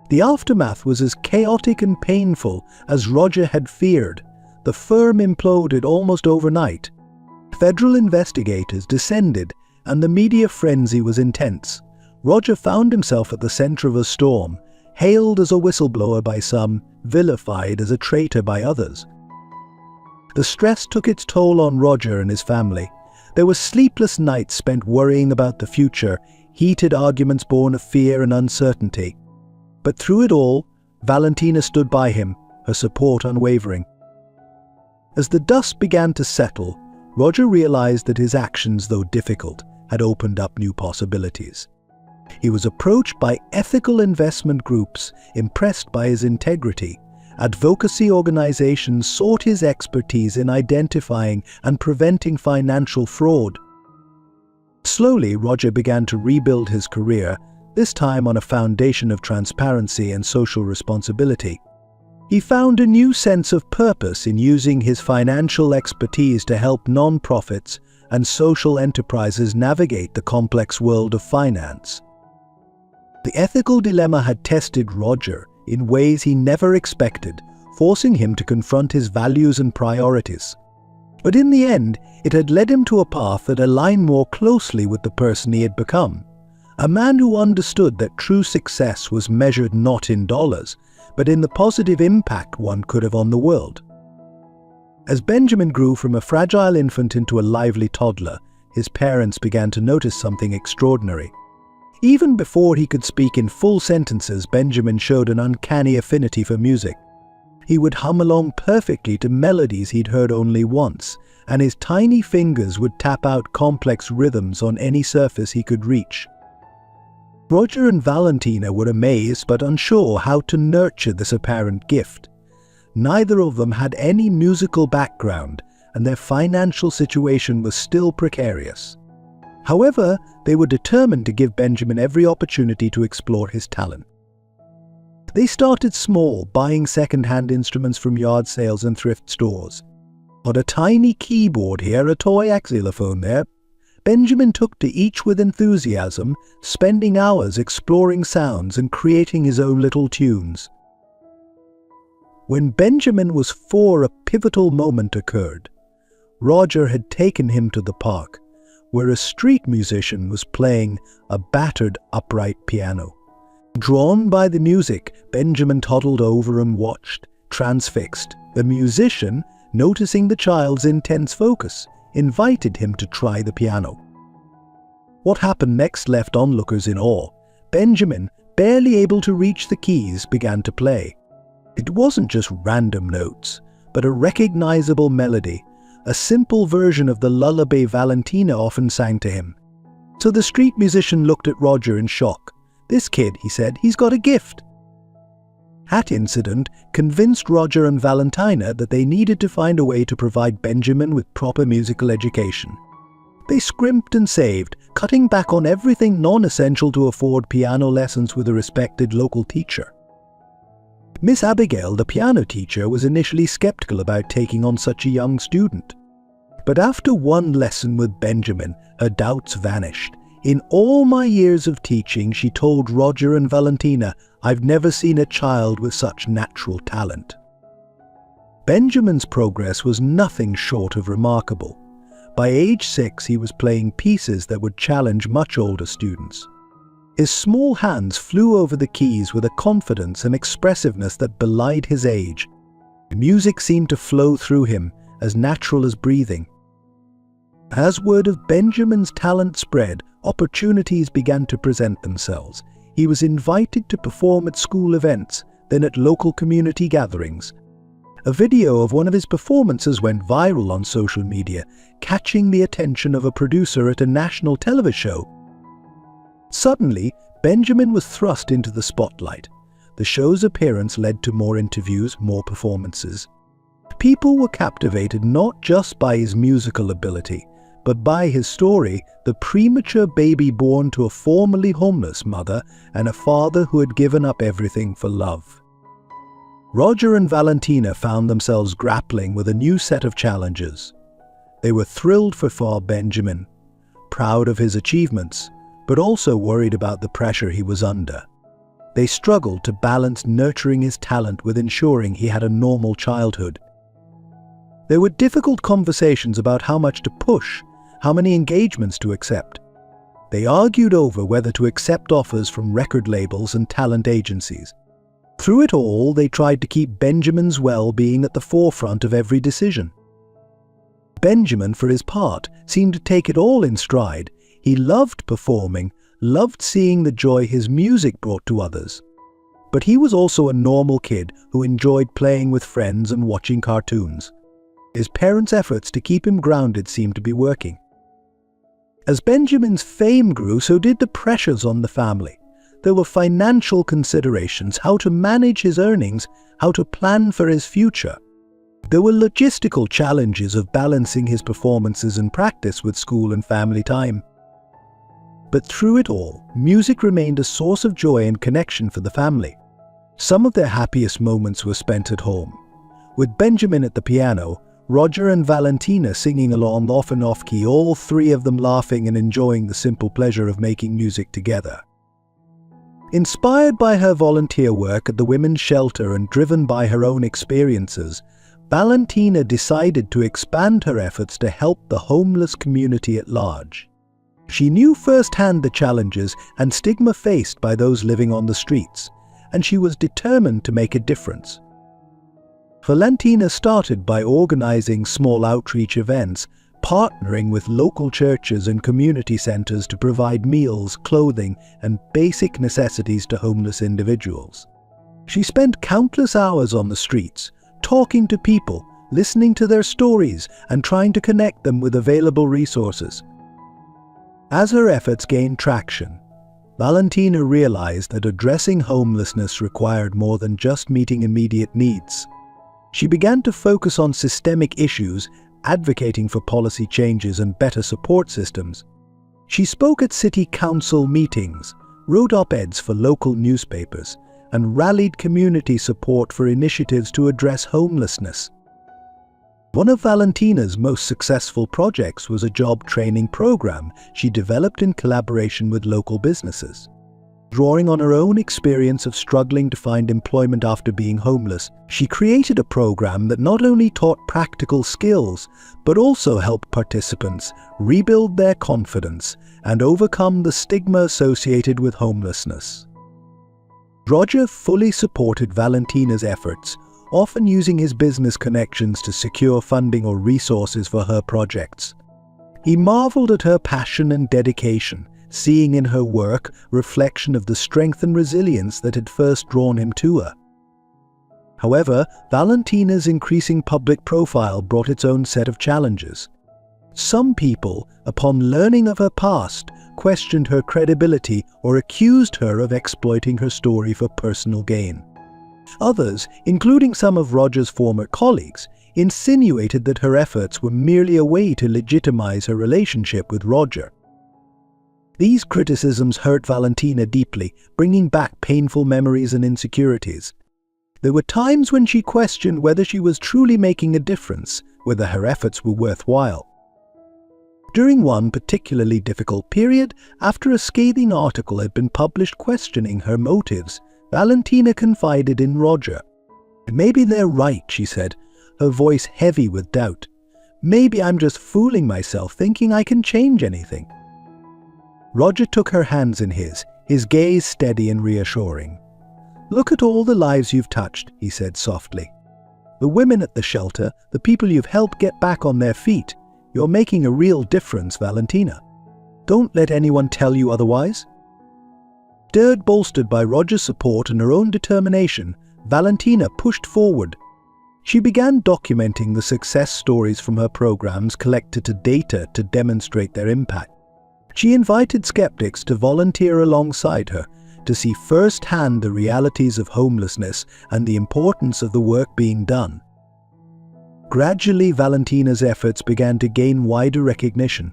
The aftermath was as chaotic and painful as Roger had feared. The firm imploded almost overnight. Federal investigators descended, and the media frenzy was intense. Roger found himself at the center of a storm, hailed as a whistleblower by some, vilified as a traitor by others. The stress took its toll on Roger and his family. There were sleepless nights spent worrying about the future, heated arguments born of fear and uncertainty. But through it all, Valentina stood by him, her support unwavering. As the dust began to settle, Roger realized that his actions, though difficult, had opened up new possibilities. He was approached by ethical investment groups impressed by his integrity. Advocacy organizations sought his expertise in identifying and preventing financial fraud. Slowly, Roger began to rebuild his career, this time on a foundation of transparency and social responsibility. He found a new sense of purpose in using his financial expertise to help non-profits and social enterprises navigate the complex world of finance. The ethical dilemma had tested Roger in ways he never expected, forcing him to confront his values and priorities. But in the end, it had led him to a path that aligned more closely with the person he had become. A man who understood that true success was measured not in dollars, but in the positive impact one could have on the world. As Benjamin grew from a fragile infant into a lively toddler, his parents began to notice something extraordinary. Even before he could speak in full sentences, Benjamin showed an uncanny affinity for music. He would hum along perfectly to melodies he'd heard only once, and his tiny fingers would tap out complex rhythms on any surface he could reach. Roger and Valentina were amazed but unsure how to nurture this apparent gift. Neither of them had any musical background, and their financial situation was still precarious. However, they were determined to give Benjamin every opportunity to explore his talent. They started small, buying second-hand instruments from yard sales and thrift stores. On a tiny keyboard here, a toy xylophone there, Benjamin took to each with enthusiasm, spending hours exploring sounds and creating his own little tunes. When Benjamin was 4, a pivotal moment occurred. Roger had taken him to the park, where a street musician was playing a battered upright piano. Drawn by the music, Benjamin toddled over and watched, transfixed. The musician, noticing the child's intense focus, invited him to try the piano. What happened next left onlookers in awe. Benjamin, barely able to reach the keys, began to play. It wasn't just random notes, but a recognizable melody, a simple version of the lullaby Valentina often sang to him. So the street musician looked at Roger in shock. "This kid," he said, "he's got a gift." That incident convinced Roger and Valentina that they needed to find a way to provide Benjamin with proper musical education. They scrimped and saved, cutting back on everything non-essential to afford piano lessons with a respected local teacher. Miss Abigail, the piano teacher, was initially skeptical about taking on such a young student. But after one lesson with Benjamin, her doubts vanished. "In all my years of teaching," she told Roger and Valentina, "I've never seen a child with such natural talent." Benjamin's progress was nothing short of remarkable. By age 6, he was playing pieces that would challenge much older students. His small hands flew over the keys with a confidence and expressiveness that belied his age. Music seemed to flow through him, as natural as breathing. As word of Benjamin's talent spread, opportunities began to present themselves. He was invited to perform at school events, then at local community gatherings. A video of one of his performances went viral on social media, catching the attention of a producer at a national television show. Suddenly, Benjamin was thrust into the spotlight. The show's appearance led to more interviews, more performances. People were captivated not just by his musical ability, but by his story, the premature baby born to a formerly homeless mother and a father who had given up everything for love. Roger and Valentina found themselves grappling with a new set of challenges. They were thrilled for Benjamin, proud of his achievements, but also worried about the pressure he was under. They struggled to balance nurturing his talent with ensuring he had a normal childhood. There were difficult conversations about how much to push, how many engagements to accept. They argued over whether to accept offers from record labels and talent agencies. Through it all, they tried to keep Benjamin's well-being at the forefront of every decision. Benjamin, for his part, seemed to take it all in stride. He loved performing, loved seeing the joy his music brought to others. But he was also a normal kid who enjoyed playing with friends and watching cartoons. His parents' efforts to keep him grounded seemed to be working. As Benjamin's fame grew, so did the pressures on the family. There were financial considerations, how to manage his earnings, how to plan for his future. There were logistical challenges of balancing his performances and practice with school and family time. But through it all, music remained a source of joy and connection for the family. Some of their happiest moments were spent at home, with Benjamin at the piano, Roger and Valentina singing along off and off-key, all three of them laughing and enjoying the simple pleasure of making music together. Inspired by her volunteer work at the women's shelter and driven by her own experiences, Valentina decided to expand her efforts to help the homeless community at large. She knew firsthand the challenges and stigma faced by those living on the streets, and she was determined to make a difference. Valentina started by organizing small outreach events, partnering with local churches and community centers to provide meals, clothing, and basic necessities to homeless individuals. She spent countless hours on the streets, talking to people, listening to their stories, and trying to connect them with available resources. As her efforts gained traction, Valentina realized that addressing homelessness required more than just meeting immediate needs. She began to focus on systemic issues, advocating for policy changes and better support systems. She spoke at city council meetings, wrote op-eds for local newspapers, and rallied community support for initiatives to address homelessness. One of Valentina's most successful projects was a job training program she developed in collaboration with local businesses. Drawing on her own experience of struggling to find employment after being homeless, she created a program that not only taught practical skills, but also helped participants rebuild their confidence and overcome the stigma associated with homelessness. Roger fully supported Valentina's efforts, often using his business connections to secure funding or resources for her projects. He marveled at her passion and dedication, seeing in her work reflection of the strength and resilience that had first drawn him to her. However, Valentina's increasing public profile brought its own set of challenges. Some people, upon learning of her past, questioned her credibility or accused her of exploiting her story for personal gain. Others, including some of Roger's former colleagues, insinuated that her efforts were merely a way to legitimize her relationship with Roger. These criticisms hurt Valentina deeply, bringing back painful memories and insecurities. There were times when she questioned whether she was truly making a difference, whether her efforts were worthwhile. During one particularly difficult period, after a scathing article had been published questioning her motives, Valentina confided in Roger. "Maybe they're right," she said. her voice heavy with doubt. "Maybe I'm just fooling myself thinking I can change anything." Roger took her hands in his gaze steady and reassuring. "Look at all the lives you've touched," he said softly. "The women at the shelter, the people you've helped get back on their feet. You're making a real difference, Valentina. Don't let anyone tell you otherwise." Stirred, bolstered by Roger's support and her own determination, Valentina pushed forward. She began documenting the success stories from her programs collected to data to demonstrate their impact. She invited skeptics to volunteer alongside her to see firsthand the realities of homelessness and the importance of the work being done. Gradually, Valentina's efforts began to gain wider recognition.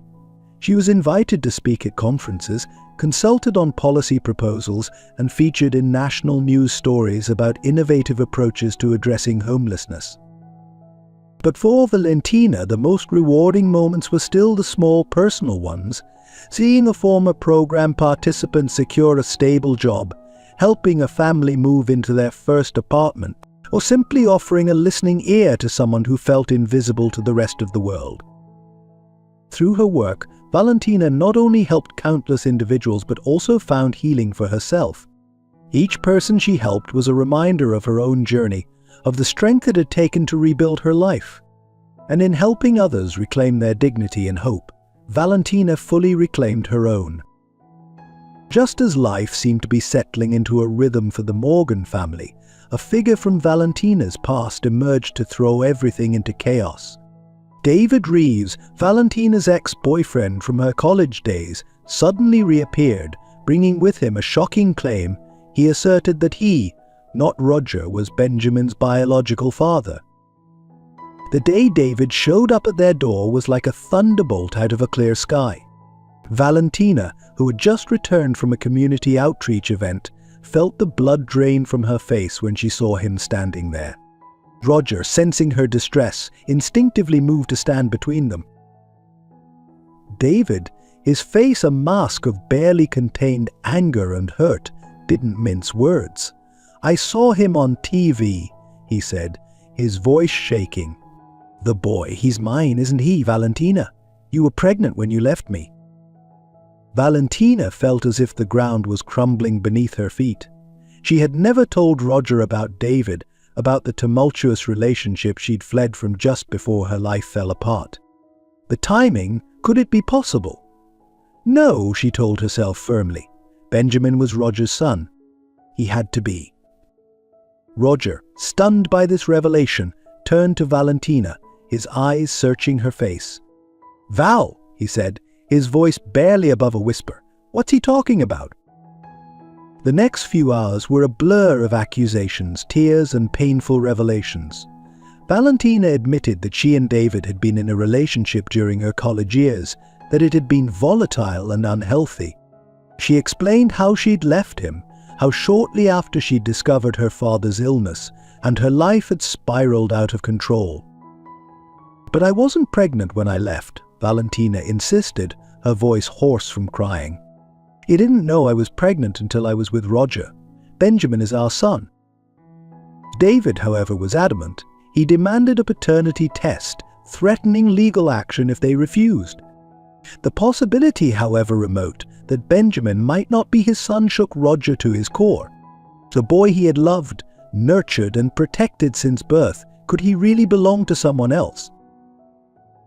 She was invited to speak at conferences, consulted on policy proposals, and featured in national news stories about innovative approaches to addressing homelessness. But for Valentina, the most rewarding moments were still the small personal ones. Seeing a former program participant secure a stable job, helping a family move into their first apartment, or simply offering a listening ear to someone who felt invisible to the rest of the world. Through her work, Valentina not only helped countless individuals but also found healing for herself. Each person she helped was a reminder of her own journey, of the strength it had taken to rebuild her life. And in helping others reclaim their dignity and hope, Valentina fully reclaimed her own. Just as life seemed to be settling into a rhythm for the Morgan family, a figure from Valentina's past emerged to throw everything into chaos. David Reeves, Valentina's ex-boyfriend from her college days, suddenly reappeared, bringing with him a shocking claim. He asserted that he, not Roger, was Benjamin's biological father. The day David showed up at their door was like a thunderbolt out of a clear sky. Valentina, who had just returned from a community outreach event, felt the blood drain from her face when she saw him standing there. Roger, sensing her distress, instinctively moved to stand between them. David, his face a mask of barely contained anger and hurt, didn't mince words. "I saw him on TV," he said, his voice shaking. "The boy, he's mine, isn't he, Valentina? You were pregnant when you left me." Valentina felt as if the ground was crumbling beneath her feet. She had never told Roger about David, about the tumultuous relationship she'd fled from just before her life fell apart. The timing, could it be possible? No, she told herself firmly. Benjamin was Roger's son. He had to be. Roger, stunned by this revelation, turned to Valentina, his eyes searching her face. "Val," he said, his voice barely above a whisper, "what's he talking about?" The next few hours were a blur of accusations, tears, and painful revelations. Valentina admitted that she and David had been in a relationship during her college years, that it had been volatile and unhealthy. She explained how she'd left him, how shortly after she'd discovered her father's illness, and her life had spiraled out of control. "But I wasn't pregnant when I left," Valentina insisted, her voice hoarse from crying. "He didn't know I was pregnant until I was with Roger. Benjamin is our son." David, however, was adamant. He demanded a paternity test, threatening legal action if they refused. The possibility, however remote, that Benjamin might not be his son shook Roger to his core. The boy he had loved, nurtured, and protected since birth, could he really belong to someone else?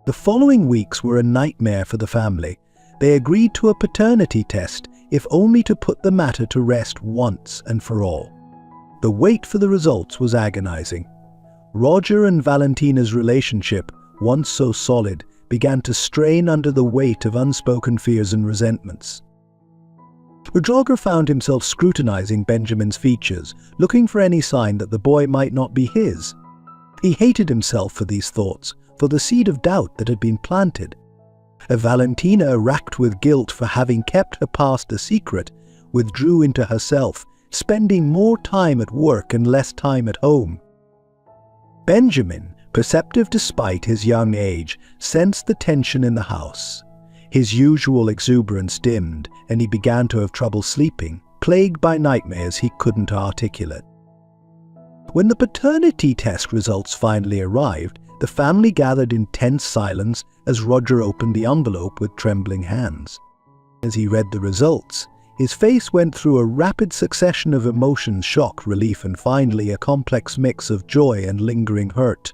The following weeks were a nightmare for the family. They agreed to a paternity test, if only to put the matter to rest once and for all. The wait for the results was agonizing. Roger and Valentina's relationship, once so solid, began to strain under the weight of unspoken fears and resentments. Roger found himself scrutinizing Benjamin's features, looking for any sign that the boy might not be his. He hated himself for these thoughts, for the seed of doubt that had been planted. Valentina, racked with guilt for having kept her past a secret, withdrew into herself, spending more time at work and less time at home. Benjamin, perceptive despite his young age, sensed the tension in the house. His usual exuberance dimmed, and he began to have trouble sleeping, plagued by nightmares he couldn't articulate. When the paternity test results finally arrived, the family gathered in tense silence as Roger opened the envelope with trembling hands. As he read the results, his face went through a rapid succession of emotions: shock, relief, and finally a complex mix of joy and lingering hurt.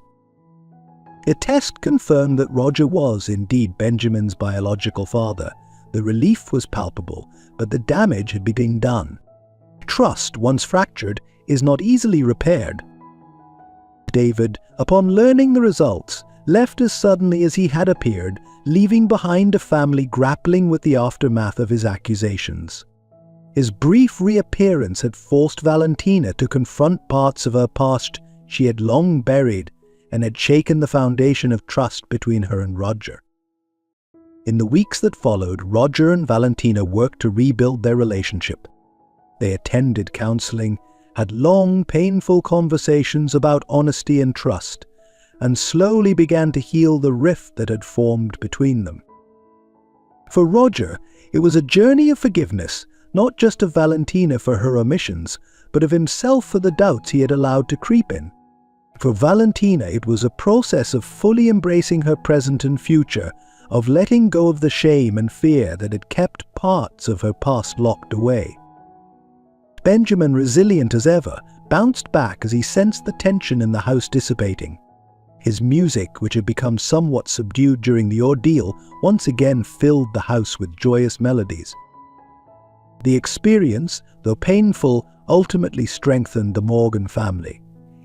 The test confirmed that Roger was indeed Benjamin's biological father. The relief was palpable, but the damage had been done. Trust, once fractured, is not easily repaired. David, upon learning the results, left as suddenly as he had appeared, leaving behind a family grappling with the aftermath of his accusations. His brief reappearance had forced Valentina to confront parts of her past she had long buried and had shaken the foundation of trust between her and Roger. In the weeks that followed, Roger and Valentina worked to rebuild their relationship. They attended counseling, had long, painful conversations about honesty and trust, and slowly began to heal the rift that had formed between them. For Roger, it was a journey of forgiveness, not just of Valentina for her omissions, but of himself for the doubts he had allowed to creep in. For Valentina, it was a process of fully embracing her present and future, of letting go of the shame and fear that had kept parts of her past locked away. Benjamin, resilient as ever, bounced back as he sensed the tension in the house dissipating. His music, which had become somewhat subdued during the ordeal, once again filled the house with joyous melodies. The experience, though painful, ultimately strengthened the Morgan family.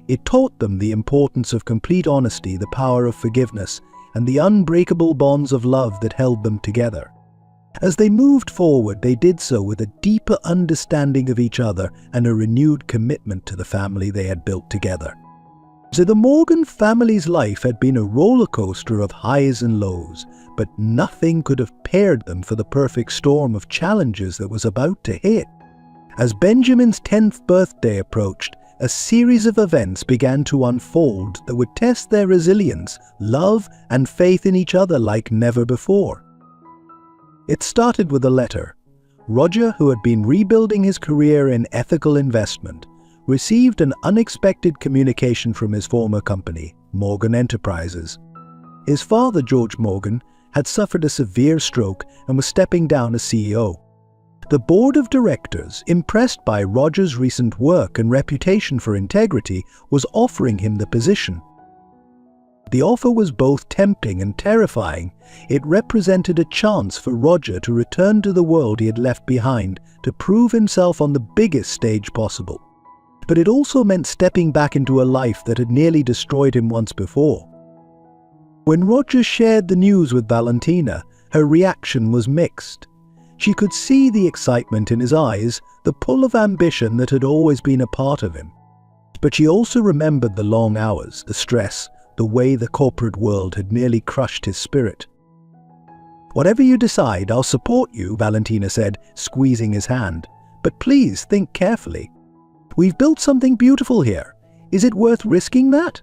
It taught them the importance of complete honesty, the power of forgiveness, and the unbreakable bonds of love that held them together. As they moved forward, they did so with a deeper understanding of each other and a renewed commitment to the family they had built together. So the Morgan family's life had been a roller coaster of highs and lows, but nothing could have prepared them for the perfect storm of challenges that was about to hit. As Benjamin's 10th birthday approached, a series of events began to unfold that would test their resilience, love, and faith in each other like never before. It started with a letter. Roger, who had been rebuilding his career in ethical investment, received an unexpected communication from his former company, Morgan Enterprises. His father, George Morgan, had suffered a severe stroke and was stepping down as CEO. The board of directors, impressed by Roger's recent work and reputation for integrity, was offering him the position. The offer was both tempting and terrifying. It represented a chance for Roger to return to the world he had left behind, to prove himself on the biggest stage possible. But it also meant stepping back into a life that had nearly destroyed him once before. When Roger shared the news with Valentina, her reaction was mixed. She could see the excitement in his eyes, the pull of ambition that had always been a part of him. But she also remembered the long hours, the stress, the way the corporate world had nearly crushed his spirit. "Whatever you decide, I'll support you," Valentina said, squeezing his hand. "But please think carefully. We've built something beautiful here. Is it worth risking that?"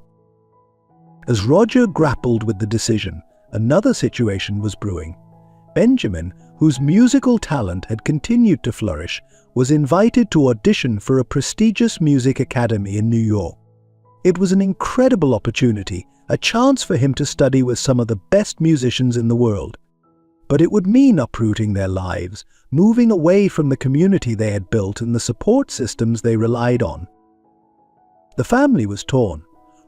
As Roger grappled with the decision, another situation was brewing. Benjamin, whose musical talent had continued to flourish, was invited to audition for a prestigious music academy in New York. It was an incredible opportunity, a chance for him to study with some of the best musicians in the world. But it would mean uprooting their lives, moving away from the community they had built and the support systems they relied on. The family was torn.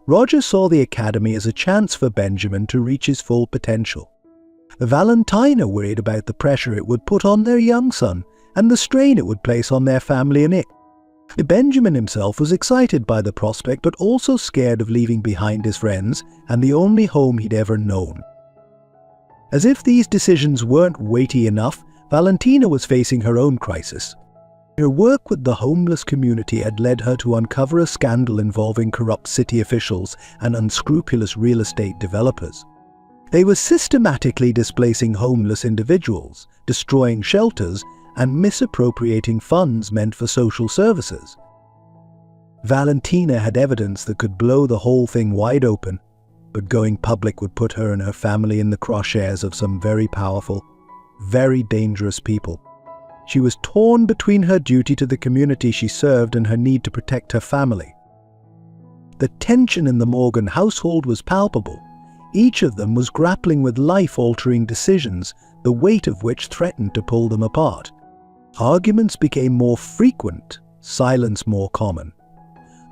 Roger saw the academy as a chance for Benjamin to reach his full potential. Valentina worried about the pressure it would put on their young son and the strain it would place on their family and it. Benjamin himself was excited by the prospect, but also scared of leaving behind his friends and the only home he'd ever known. As if these decisions weren't weighty enough, Valentina was facing her own crisis. Her work with the homeless community had led her to uncover a scandal involving corrupt city officials and unscrupulous real estate developers. They were systematically displacing homeless individuals, destroying shelters, and misappropriating funds meant for social services. Valentina had evidence that could blow the whole thing wide open, but going public would put her and her family in the crosshairs of some very powerful, very dangerous people. She was torn between her duty to the community she served and her need to protect her family. The tension in the Morgan household was palpable. Each of them was grappling with life-altering decisions, the weight of which threatened to pull them apart. Arguments became more frequent, silence more common.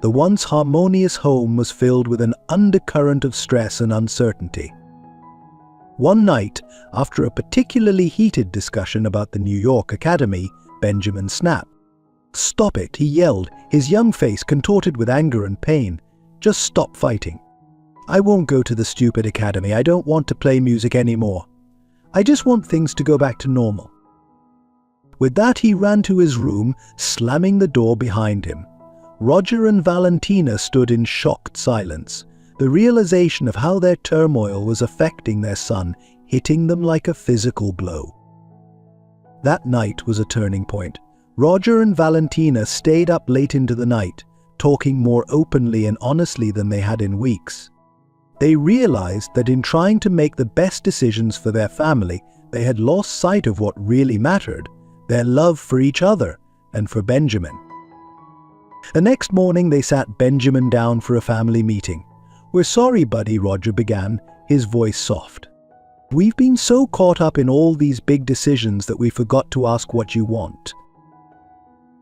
The once harmonious home was filled with an undercurrent of stress and uncertainty. One night, after a particularly heated discussion about the New York Academy, Benjamin snapped. "Stop it," he yelled, his young face contorted with anger and pain. "Just stop fighting. I won't go to the stupid academy. I don't want to play music anymore. I just want things to go back to normal." With that, he ran to his room, slamming the door behind him. Roger and Valentina stood in shocked silence, the realization of how their turmoil was affecting their son, hitting them like a physical blow. That night was a turning point. Roger and Valentina stayed up late into the night, talking more openly and honestly than they had in weeks. They realized that in trying to make the best decisions for their family, they had lost sight of what really mattered, their love for each other and for Benjamin. The next morning they sat Benjamin down for a family meeting. "We're sorry, buddy," Roger began, his voice soft. "We've been so caught up in all these big decisions that we forgot to ask what you want."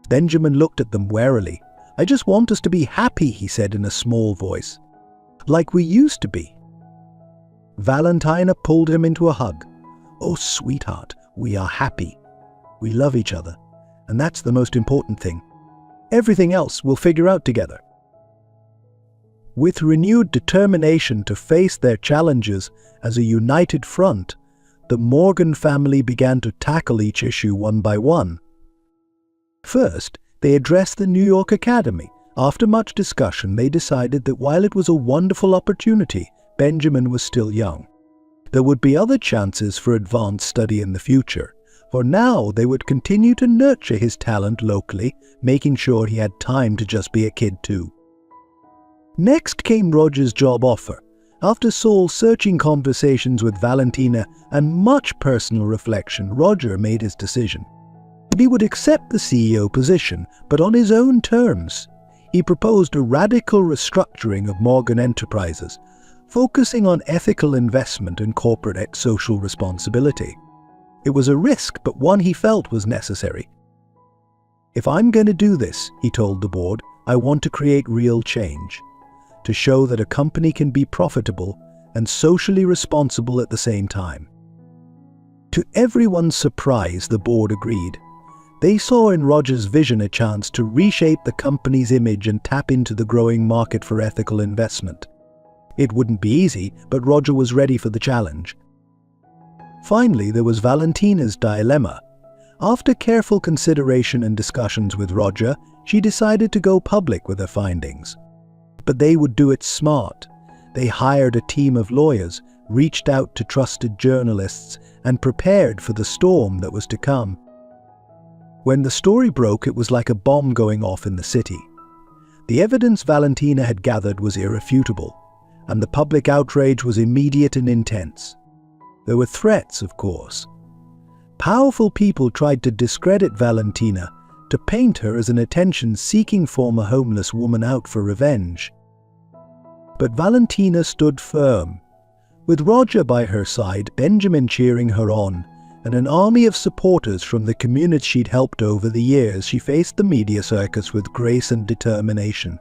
Benjamin looked at them warily. "I just want us to be happy," he said in a small voice. "Like we used to be." Valentina pulled him into a hug. "Oh, sweetheart, we are happy. We love each other, and that's the most important thing. Everything else we'll figure out together." With renewed determination to face their challenges as a united front, the Morgan family began to tackle each issue one by one. First, they addressed the New York Academy. After much discussion, they decided that while it was a wonderful opportunity, Benjamin was still young. There would be other chances for advanced study in the future. For now, they would continue to nurture his talent locally, making sure he had time to just be a kid too. Next came Roger's job offer. After soul-searching conversations with Valentina and much personal reflection, Roger made his decision. He would accept the CEO position, but on his own terms. He proposed a radical restructuring of Morgan Enterprises, focusing on ethical investment and corporate social responsibility. It was a risk, but one he felt was necessary. "If I'm going to do this," he told the board, "I want to create real change, to show that a company can be profitable and socially responsible at the same time." To everyone's surprise, the board agreed. They saw in Roger's vision a chance to reshape the company's image and tap into the growing market for ethical investment. It wouldn't be easy, but Roger was ready for the challenge. Finally, there was Valentina's dilemma. After careful consideration and discussions with Roger, she decided to go public with her findings. But they would do it smart. They hired a team of lawyers, reached out to trusted journalists, and prepared for the storm that was to come. When the story broke, it was like a bomb going off in the city. The evidence Valentina had gathered was irrefutable, and the public outrage was immediate and intense. There were threats, of course. Powerful people tried to discredit Valentina, to paint her as an attention-seeking former homeless woman out for revenge. But Valentina stood firm. With Roger by her side, Benjamin cheering her on, and an army of supporters from the community she'd helped over the years, she faced the media circus with grace and determination.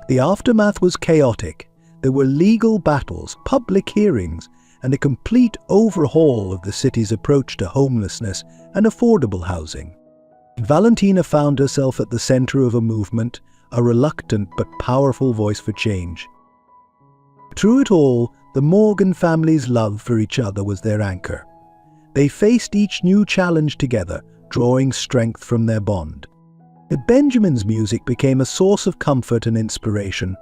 The aftermath was chaotic. There were legal battles, public hearings, and a complete overhaul of the city's approach to homelessness and affordable housing. Valentina found herself at the center of a movement, a reluctant but powerful voice for change. Through it all, the Morgan family's love for each other was their anchor. They faced each new challenge together, drawing strength from their bond. Benjamin's music became a source of comfort and inspiration,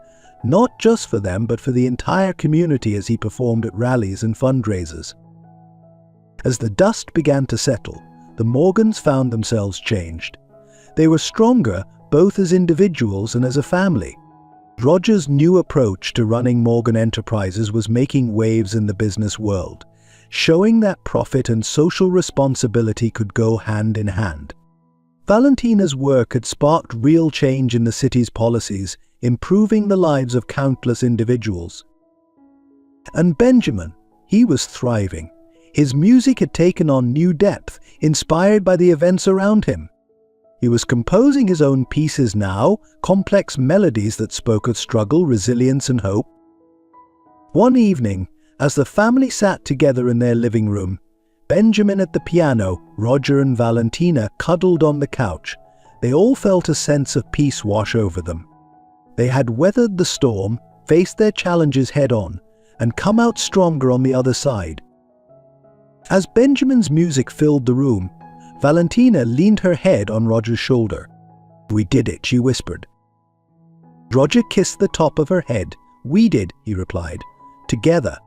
not just for them but for the entire community as he performed at rallies and fundraisers. As the dust began to settle, the Morgans found themselves changed. They were stronger both as individuals and as a family. Roger's new approach to running Morgan Enterprises was making waves in the business world, showing that profit and social responsibility could go hand in hand. Valentina's work had sparked real change in the city's policies, improving the lives of countless individuals. And Benjamin, he was thriving. His music had taken on new depth, inspired by the events around him. He was composing his own pieces now, complex melodies that spoke of struggle, resilience, and hope. One evening, as the family sat together in their living room, Benjamin at the piano, Roger and Valentina cuddled on the couch. They all felt a sense of peace wash over them. They had weathered the storm, faced their challenges head-on, and come out stronger on the other side. As Benjamin's music filled the room, Valentina leaned her head on Roger's shoulder. "We did it," she whispered. Roger kissed the top of her head. "We did," he replied. "Together."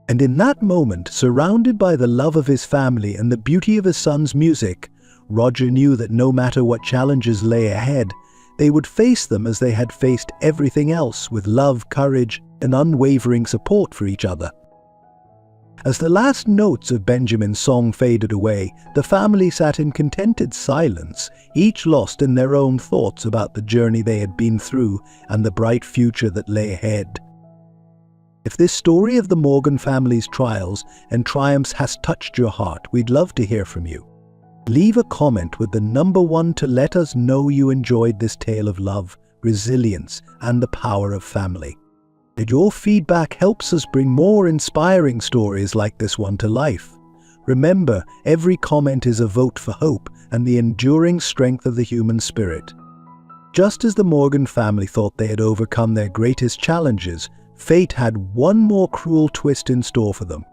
And in that moment, surrounded by the love of his family and the beauty of his son's music, Roger knew that no matter what challenges lay ahead, they would face them as they had faced everything else, with love, courage, and unwavering support for each other. As the last notes of Benjamin's song faded away, the family sat in contented silence, each lost in their own thoughts about the journey they had been through and the bright future that lay ahead. If this story of the Morgan family's trials and triumphs has touched your heart, we'd love to hear from you. Leave a comment with the number 1 to let us know you enjoyed this tale of love, resilience, and the power of family. And your feedback helps us bring more inspiring stories like this one to life. Remember, every comment is a vote for hope and the enduring strength of the human spirit. Just as the Morgan family thought they had overcome their greatest challenges, fate had one more cruel twist in store for them.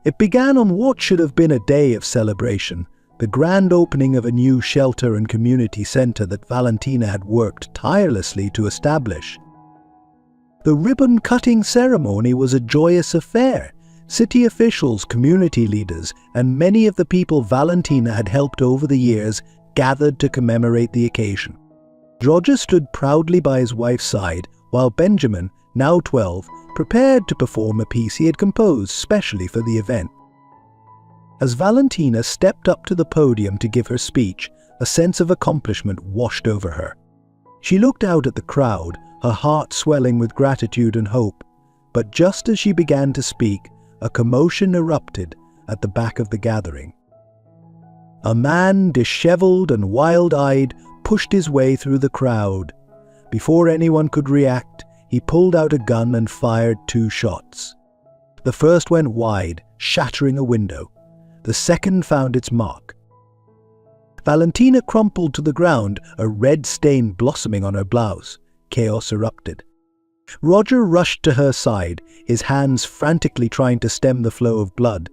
It began on what should have been a day of celebration, the grand opening of a new shelter and community center that Valentina had worked tirelessly to establish. The ribbon-cutting ceremony was a joyous affair. City officials, community leaders, and many of the people Valentina had helped over the years gathered to commemorate the occasion. Roger stood proudly by his wife's side, while Benjamin, now 12, prepared to perform a piece he had composed specially for the event. As Valentina stepped up to the podium to give her speech, a sense of accomplishment washed over her. She looked out at the crowd, her heart swelling with gratitude and hope. But just as she began to speak, a commotion erupted at the back of the gathering. A man, disheveled and wild-eyed, pushed his way through the crowd. Before anyone could react, he pulled out a gun and fired 2 shots. The first went wide, shattering a window. The second found its mark. Valentina crumpled to the ground, a red stain blossoming on her blouse. Chaos erupted. Roger rushed to her side, his hands frantically trying to stem the flow of blood.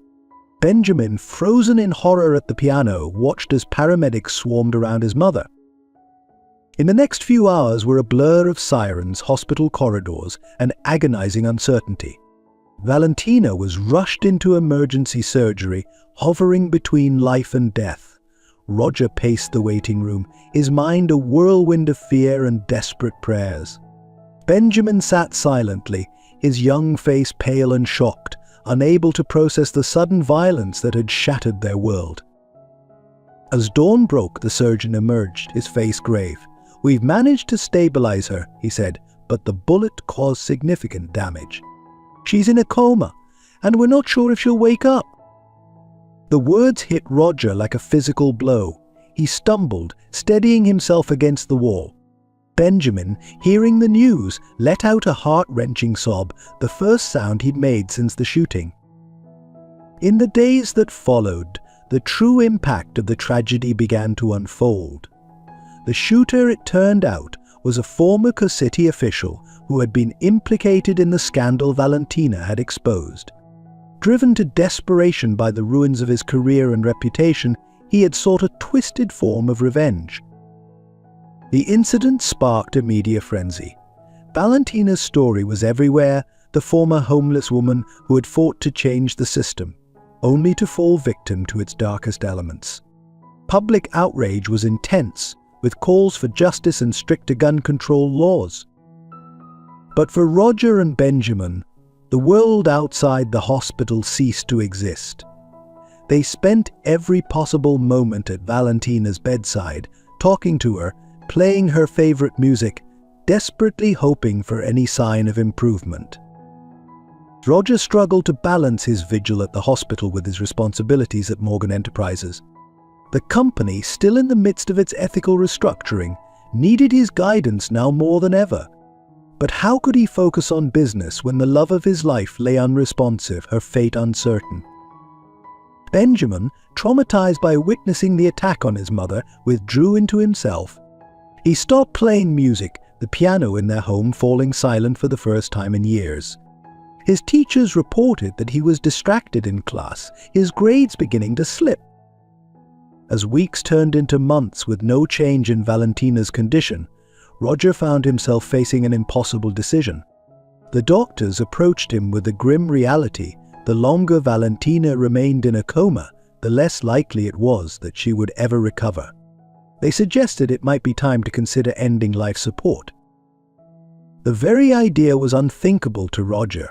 Benjamin, frozen in horror at the piano, watched as paramedics swarmed around his mother. In the next few hours were a blur of sirens, hospital corridors, and agonizing uncertainty. Valentina was rushed into emergency surgery, hovering between life and death. Roger paced the waiting room, his mind a whirlwind of fear and desperate prayers. Benjamin sat silently, his young face pale and shocked, unable to process the sudden violence that had shattered their world. As dawn broke, the surgeon emerged, his face grave. "We've managed to stabilize her," he said, "but the bullet caused significant damage. She's in a coma, and we're not sure if she'll wake up." The words hit Roger like a physical blow. He stumbled, steadying himself against the wall. Benjamin, hearing the news, let out a heart-wrenching sob, the first sound he'd made since the shooting. In the days that followed, the true impact of the tragedy began to unfold. The shooter, it turned out, was a former city official who had been implicated in the scandal Valentina had exposed. Driven to desperation by the ruins of his career and reputation, he had sought a twisted form of revenge. The incident sparked a media frenzy. Valentina's story was everywhere, the former homeless woman who had fought to change the system, only to fall victim to its darkest elements. Public outrage was intense, with calls for justice and stricter gun control laws. But for Roger and Benjamin, the world outside the hospital ceased to exist. They spent every possible moment at Valentina's bedside, talking to her, playing her favorite music, desperately hoping for any sign of improvement. Roger struggled to balance his vigil at the hospital with his responsibilities at Morgan Enterprises. The company, still in the midst of its ethical restructuring, needed his guidance now more than ever. But how could he focus on business when the love of his life lay unresponsive, her fate uncertain? Benjamin, traumatized by witnessing the attack on his mother, withdrew into himself. He stopped playing music, the piano in their home falling silent for the first time in years. His teachers reported that he was distracted in class, his grades beginning to slip. As weeks turned into months with no change in Valentina's condition, Roger found himself facing an impossible decision. The doctors approached him with the grim reality: the longer Valentina remained in a coma, the less likely it was that she would ever recover. They suggested it might be time to consider ending life support. The very idea was unthinkable to Roger.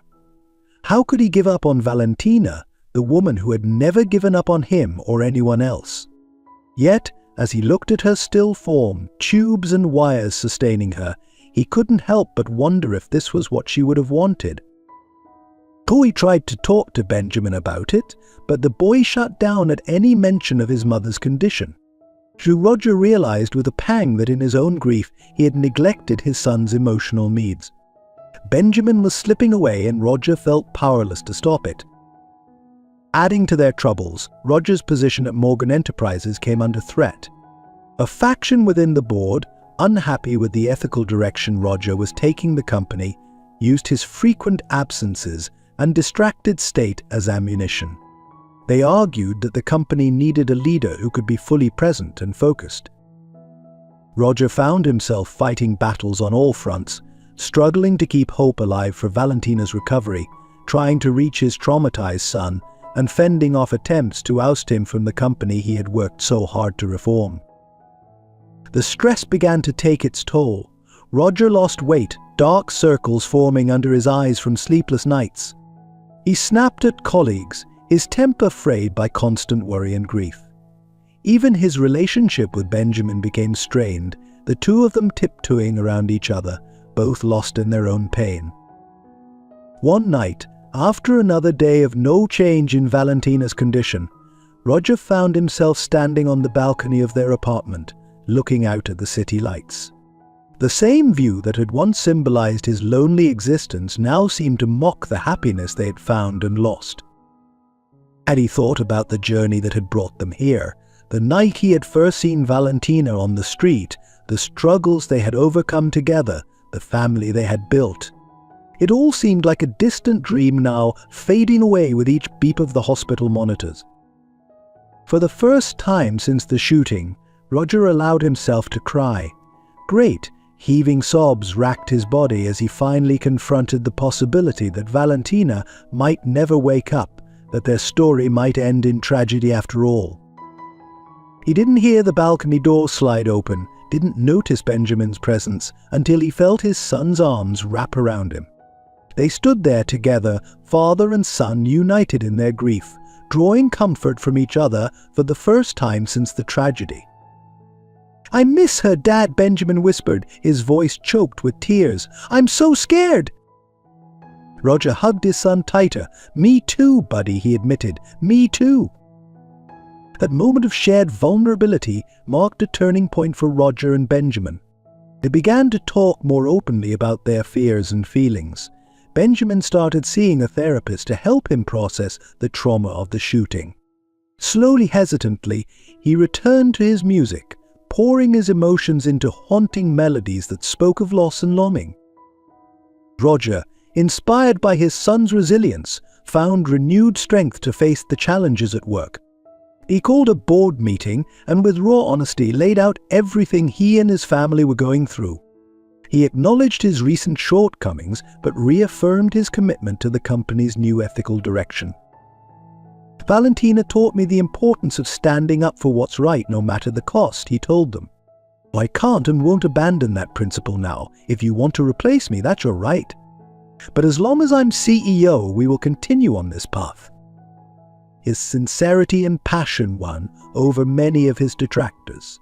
How could he give up on Valentina, the woman who had never given up on him or anyone else? Yet, as he looked at her still form, tubes and wires sustaining her, he couldn't help but wonder if this was what she would have wanted. Chloe tried to talk to Benjamin about it, but the boy shut down at any mention of his mother's condition. Roger realized with a pang that in his own grief he had neglected his son's emotional needs. Benjamin was slipping away and Roger felt powerless to stop it. Adding to their troubles, Roger's position at Morgan Enterprises came under threat. A faction within the board, unhappy with the ethical direction Roger was taking the company, used his frequent absences and distracted state as ammunition. They argued that the company needed a leader who could be fully present and focused. Roger found himself fighting battles on all fronts, struggling to keep hope alive for Valentina's recovery, trying to reach his traumatized son, and fending off attempts to oust him from the company he had worked so hard to reform. The stress began to take its toll. Roger lost weight, dark circles forming under his eyes from sleepless nights. He snapped at colleagues, his temper frayed by constant worry and grief. Even his relationship with Benjamin became strained, the two of them tiptoeing around each other, both lost in their own pain. One night, after another day of no change in Valentina's condition, Roger found himself standing on the balcony of their apartment, looking out at the city lights. The same view that had once symbolized his lonely existence now seemed to mock the happiness they had found and lost. Had he thought about the journey that had brought them here, the night he had first seen Valentina on the street, the struggles they had overcome together, the family they had built? It all seemed like a distant dream now, fading away with each beep of the hospital monitors. For the first time since the shooting, Roger allowed himself to cry. Great, heaving sobs racked his body as he finally confronted the possibility that Valentina might never wake up, that their story might end in tragedy after all. He didn't hear the balcony door slide open, didn't notice Benjamin's presence until he felt his son's arms wrap around him. They stood there together, father and son united in their grief, drawing comfort from each other for the first time since the tragedy. "I miss her, Dad," Benjamin whispered, his voice choked with tears. "I'm so scared." Roger hugged his son tighter. "Me too, buddy," he admitted. "Me too." That moment of shared vulnerability marked a turning point for Roger and Benjamin. They began to talk more openly about their fears and feelings. Benjamin started seeing a therapist to help him process the trauma of the shooting. Slowly, hesitantly, he returned to his music, pouring his emotions into haunting melodies that spoke of loss and longing. Roger, inspired by his son's resilience, found renewed strength to face the challenges at work. He called a board meeting and with raw honesty laid out everything he and his family were going through. He acknowledged his recent shortcomings but reaffirmed his commitment to the company's new ethical direction. "Valentina taught me the importance of standing up for what's right no matter the cost," he told them. "I can't and won't abandon that principle now. If you want to replace me, that's your right. But as long as I'm CEO, we will continue on this path." His sincerity and passion won over many of his detractors.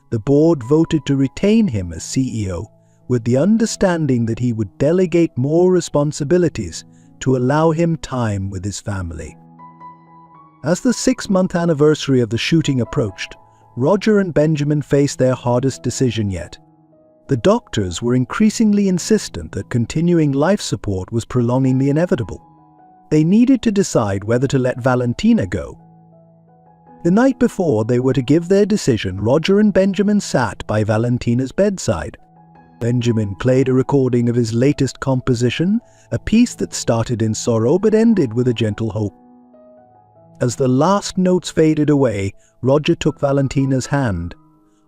The board voted to retain him as CEO, with the understanding that he would delegate more responsibilities to allow him time with his family. As the 6-month anniversary of the shooting approached, Roger and Benjamin faced their hardest decision yet. The doctors were increasingly insistent that continuing life support was prolonging the inevitable. They needed to decide whether to let Valentina go. The night before they were to give their decision, Roger and Benjamin sat by Valentina's bedside. Benjamin played a recording of his latest composition, a piece that started in sorrow but ended with a gentle hope. As the last notes faded away, Roger took Valentina's hand.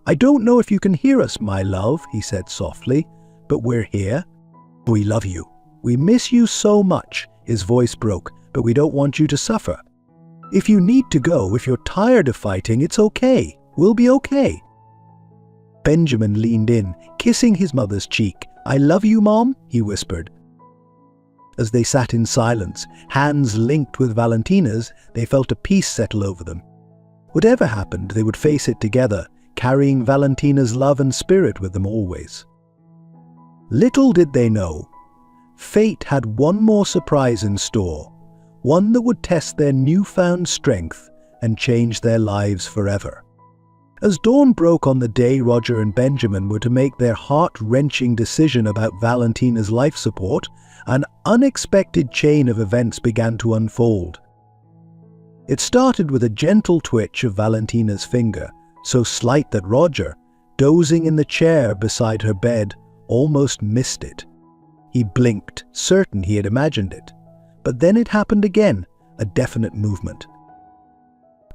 "I don't know if you can hear us, my love," he said softly, "but we're here. We love you. We miss you so much." His voice broke, "but we don't want you to suffer. If you need to go, if you're tired of fighting, it's okay. We'll be okay." Benjamin leaned in, kissing his mother's cheek. "I love you, Mom," he whispered. As they sat in silence, hands linked with Valentina's, they felt a peace settle over them. Whatever happened, they would face it together, carrying Valentina's love and spirit with them always. Little did they know, fate had one more surprise in store, one that would test their newfound strength and change their lives forever. As dawn broke on the day Roger and Benjamin were to make their heart-wrenching decision about Valentina's life support, an unexpected chain of events began to unfold. It started with a gentle twitch of Valentina's finger, so slight that Roger, dozing in the chair beside her bed, almost missed it. He blinked, certain he had imagined it. But then it happened again, a definite movement.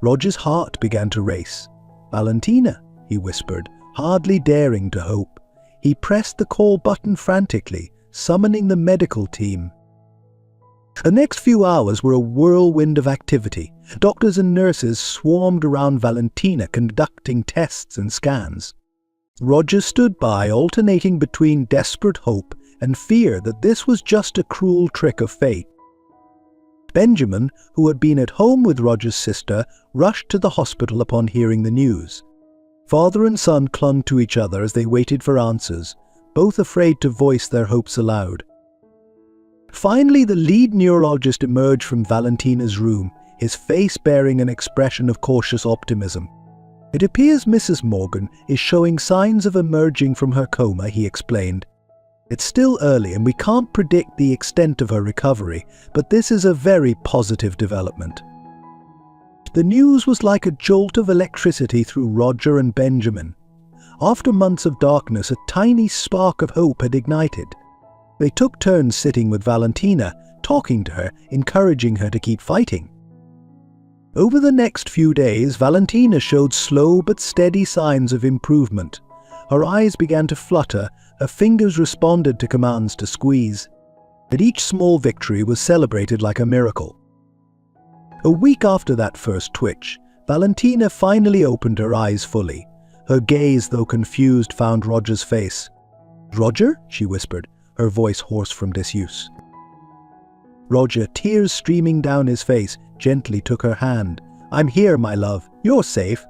Roger's heart began to race. "Valentina," he whispered, hardly daring to hope. He pressed the call button frantically, summoning the medical team. The next few hours were a whirlwind of activity. Doctors and nurses swarmed around Valentina, conducting tests and scans. Roger stood by, alternating between desperate hope and fear that this was just a cruel trick of fate. Benjamin, who had been at home with Roger's sister, rushed to the hospital upon hearing the news. Father and son clung to each other as they waited for answers, both afraid to voice their hopes aloud. Finally, the lead neurologist emerged from Valentina's room, his face bearing an expression of cautious optimism. "It appears Mrs. Morgan is showing signs of emerging from her coma," he explained. "It's still early and we can't predict the extent of her recovery, but this is a very positive development." The news was like a jolt of electricity through Roger and Benjamin. After months of darkness, a tiny spark of hope had ignited. They took turns sitting with Valentina, talking to her, encouraging her to keep fighting. Over the next few days, Valentina showed slow but steady signs of improvement. Her eyes began to flutter, her fingers responded to commands to squeeze. But each small victory was celebrated like a miracle. A week after that first twitch, Valentina finally opened her eyes fully. Her gaze, though confused, found Roger's face. "Roger?" she whispered, her voice hoarse from disuse. Roger, tears streaming down his face, gently took her hand. "I'm here, my love. You're safe.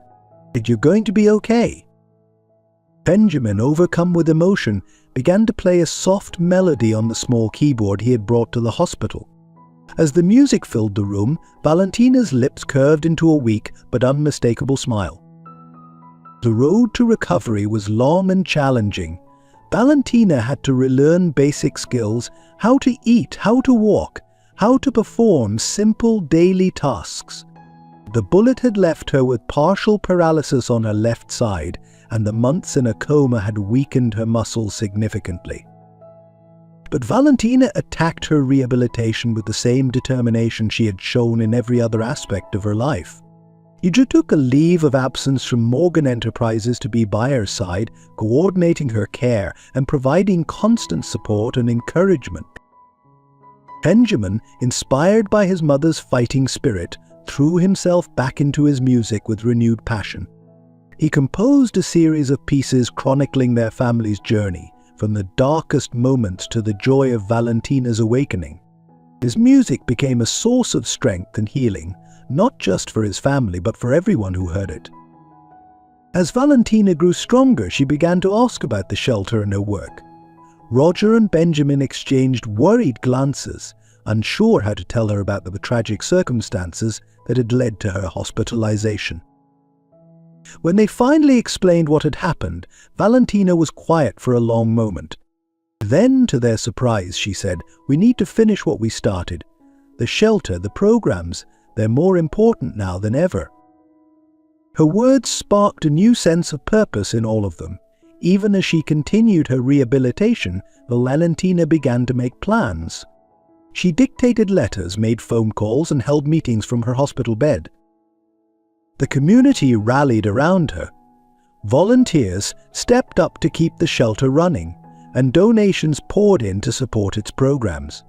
You're going to be okay." Benjamin, overcome with emotion, began to play a soft melody on the small keyboard he had brought to the hospital. As the music filled the room, Valentina's lips curved into a weak but unmistakable smile. The road to recovery was long and challenging. Valentina had to relearn basic skills: how to eat, how to walk, how to perform simple daily tasks. The bullet had left her with partial paralysis on her left side, and the months in a coma had weakened her muscles significantly. But Valentina attacked her rehabilitation with the same determination she had shown in every other aspect of her life. She took a leave of absence from Morgan Enterprises to be by her side, coordinating her care and providing constant support and encouragement. Benjamin, inspired by his mother's fighting spirit, threw himself back into his music with renewed passion. He composed a series of pieces chronicling their family's journey, from the darkest moments to the joy of Valentina's awakening. His music became a source of strength and healing, not just for his family but for everyone who heard it. As Valentina grew stronger, she began to ask about the shelter and her work. Roger and Benjamin exchanged worried glances, unsure how to tell her about the tragic circumstances that had led to her hospitalization. When they finally explained what had happened, Valentina was quiet for a long moment. Then, to their surprise, she said, "We need to finish what we started. The shelter, the programs, they're more important now than ever." Her words sparked a new sense of purpose in all of them. Even as she continued her rehabilitation, Valentina began to make plans. She dictated letters, made phone calls, and held meetings from her hospital bed. The community rallied around her. Volunteers stepped up to keep the shelter running, and donations poured in to support its programs.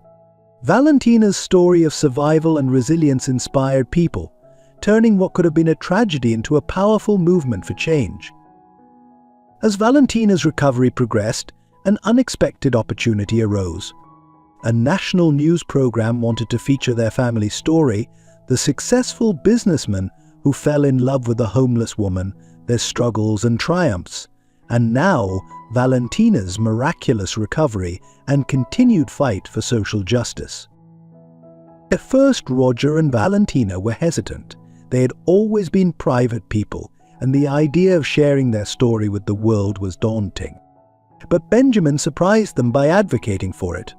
Valentina's story of survival and resilience inspired people, turning what could have been a tragedy into a powerful movement for change. As Valentina's recovery progressed, an unexpected opportunity arose. A national news program wanted to feature their family's story, the successful businessman who fell in love with a homeless woman, their struggles and triumphs, and now Valentina's miraculous recovery and continued fight for social justice. At first, Roger and Valentina were hesitant. They had always been private people, and the idea of sharing their story with the world was daunting. But Benjamin surprised them by advocating for it.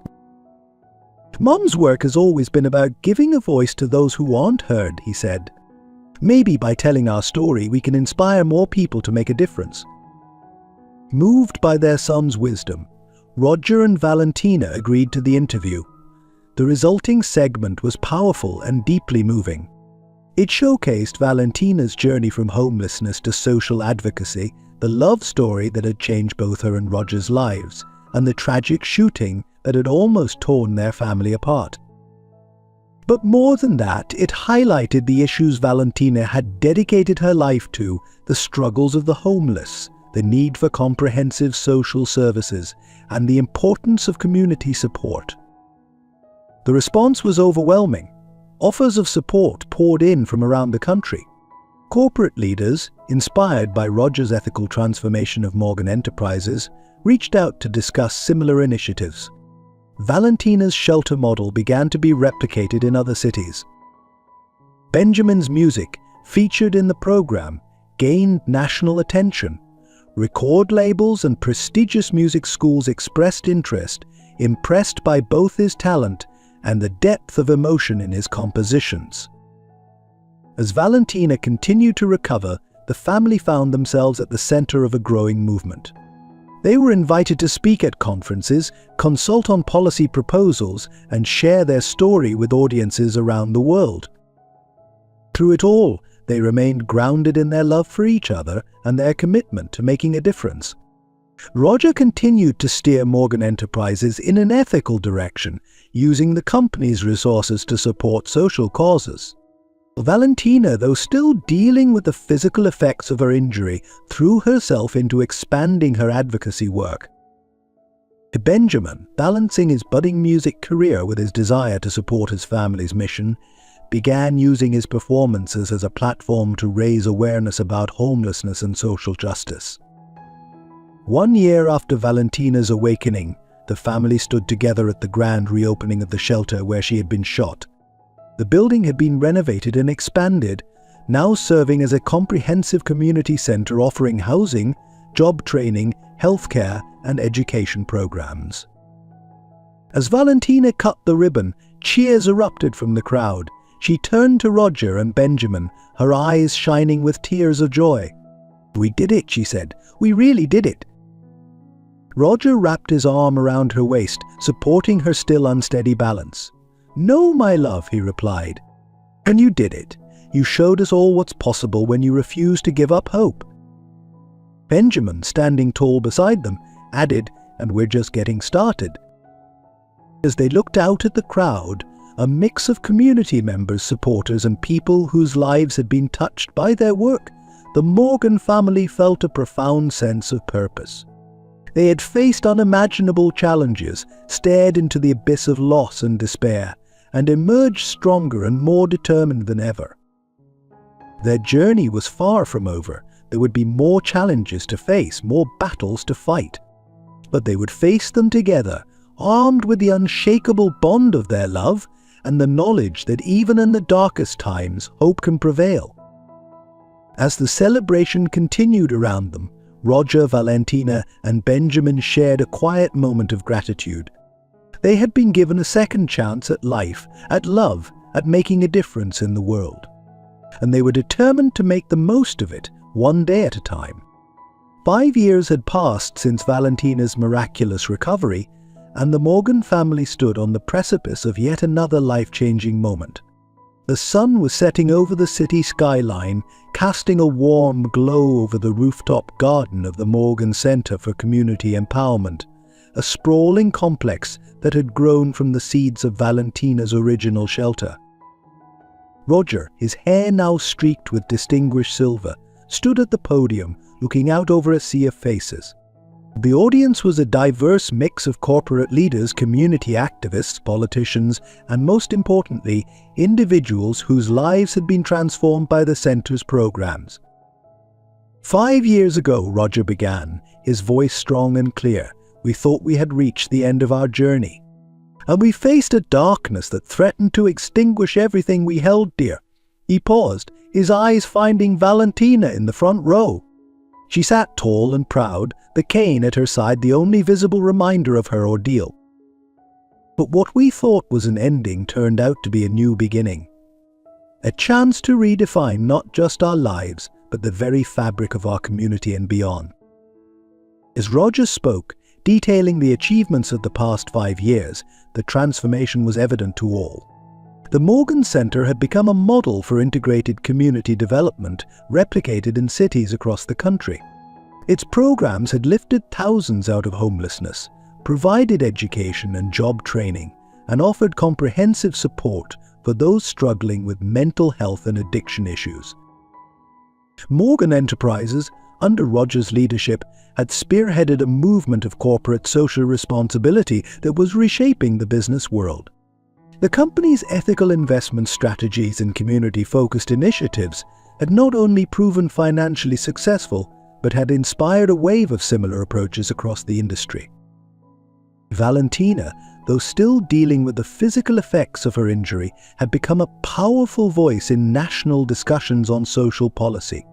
"Mom's work has always been about giving a voice to those who aren't heard," he said. "Maybe by telling our story, we can inspire more people to make a difference." Moved by their son's wisdom, Roger and Valentina agreed to the interview. The resulting segment was powerful and deeply moving. It showcased Valentina's journey from homelessness to social advocacy, the love story that had changed both her and Roger's lives, and the tragic shooting that had almost torn their family apart. But more than that, it highlighted the issues Valentina had dedicated her life to, the struggles of the homeless, the need for comprehensive social services, and the importance of community support. The response was overwhelming. Offers of support poured in from around the country. Corporate leaders, inspired by Roger's ethical transformation of Morgan Enterprises, reached out to discuss similar initiatives. Valentina's shelter model began to be replicated in other cities. Benjamin's music, featured in the program, gained national attention. Record labels and prestigious music schools expressed interest, impressed by both his talent and the depth of emotion in his compositions. As Valentina continued to recover, the family found themselves at the center of a growing movement. They were invited to speak at conferences, consult on policy proposals, and share their story with audiences around the world. Through it all, they remained grounded in their love for each other and their commitment to making a difference. Roger continued to steer Morgan Enterprises in an ethical direction, using the company's resources to support social causes. Valentina, though still dealing with the physical effects of her injury, threw herself into expanding her advocacy work. Benjamin, balancing his budding music career with his desire to support his family's mission, began using his performances as a platform to raise awareness about homelessness and social justice. 1 year after Valentina's awakening, the family stood together at the grand reopening of the shelter where she had been shot. The building had been renovated and expanded, now serving as a comprehensive community center offering housing, job training, healthcare, and education programs. As Valentina cut the ribbon, cheers erupted from the crowd. She turned to Roger and Benjamin, her eyes shining with tears of joy. "We did it," she said. "We really did it." Roger wrapped his arm around her waist, supporting her still unsteady balance. "No, my love," he replied. "And you did it. You showed us all what's possible when you refused to give up hope." Benjamin, standing tall beside them, added, "And we're just getting started." As they looked out at the crowd, a mix of community members, supporters, and people whose lives had been touched by their work, the Morgan family felt a profound sense of purpose. They had faced unimaginable challenges, stared into the abyss of loss and despair, and emerged stronger and more determined than ever. Their journey was far from over. There would be more challenges to face, more battles to fight. But they would face them together, armed with the unshakable bond of their love and the knowledge that even in the darkest times, hope can prevail. As the celebration continued around them, Roger, Valentina, and Benjamin shared a quiet moment of gratitude. They had been given a second chance at life, at love, at making a difference in the world. And they were determined to make the most of it, one day at a time. 5 years had passed since Valentina's miraculous recovery, and the Morgan family stood on the precipice of yet another life-changing moment. The sun was setting over the city skyline, casting a warm glow over the rooftop garden of the Morgan Center for Community Empowerment, a sprawling complex that had grown from the seeds of Valentina's original shelter. Roger, his hair now streaked with distinguished silver, stood at the podium, looking out over a sea of faces. The audience was a diverse mix of corporate leaders, community activists, politicians, and most importantly, individuals whose lives had been transformed by the center's programs. 5 years ago, Roger began, his voice strong and clear. We thought we had reached the end of our journey. And we faced a darkness that threatened to extinguish everything we held dear. He paused, his eyes finding Valentina in the front row. She sat tall and proud, the cane at her side the only visible reminder of her ordeal. But what we thought was an ending turned out to be a new beginning. A chance to redefine not just our lives, but the very fabric of our community and beyond. As Roger spoke, detailing the achievements of the past 5 years, the transformation was evident to all. The Morgan Center had become a model for integrated community development replicated in cities across the country. Its programs had lifted thousands out of homelessness, provided education and job training, and offered comprehensive support for those struggling with mental health and addiction issues. Morgan Enterprises, under Roger's leadership, had spearheaded a movement of corporate social responsibility that was reshaping the business world. The company's ethical investment strategies and community-focused initiatives had not only proven financially successful, but had inspired a wave of similar approaches across the industry. Valentina, though still dealing with the physical effects of her injury, had become a powerful voice in national discussions on social policy.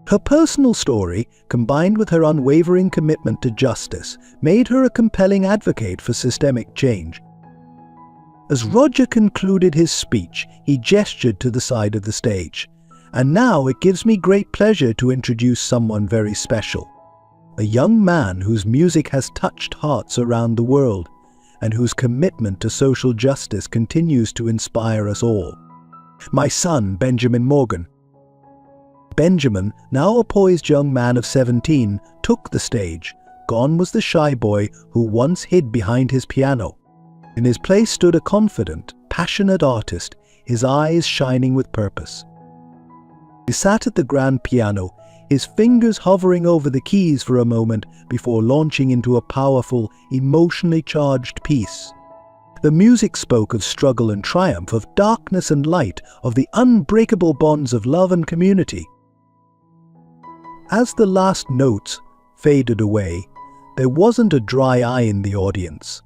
Her personal story, combined with her unwavering commitment to justice, made her a compelling advocate for systemic change. As Roger concluded his speech, he gestured to the side of the stage. And now it gives me great pleasure to introduce someone very special. A young man whose music has touched hearts around the world, and whose commitment to social justice continues to inspire us all. My son, Benjamin Morgan. Benjamin, now a poised young man of 17, took the stage. Gone was the shy boy who once hid behind his piano. In his place stood a confident, passionate artist, his eyes shining with purpose. He sat at the grand piano, his fingers hovering over the keys for a moment before launching into a powerful, emotionally charged piece. The music spoke of struggle and triumph, of darkness and light, of the unbreakable bonds of love and community. As the last notes faded away, there wasn't a dry eye in the audience.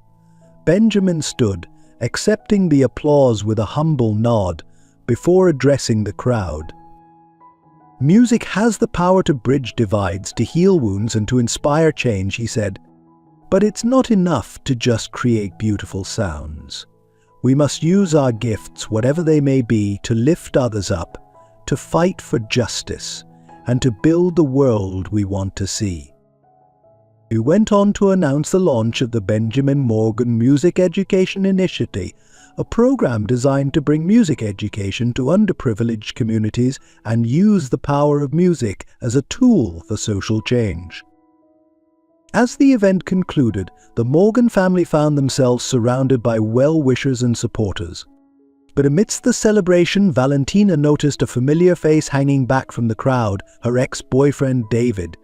Benjamin stood, accepting the applause with a humble nod, before addressing the crowd. Music has the power to bridge divides, to heal wounds, and to inspire change, he said. But it's not enough to just create beautiful sounds. We must use our gifts, whatever they may be, to lift others up, to fight for justice, and to build the world we want to see. He went on to announce the launch of the Benjamin Morgan Music Education Initiative, a program designed to bring music education to underprivileged communities and use the power of music as a tool for social change. As the event concluded, the Morgan family found themselves surrounded by well-wishers and supporters. But amidst the celebration, Valentina noticed a familiar face hanging back from the crowd, her ex-boyfriend David.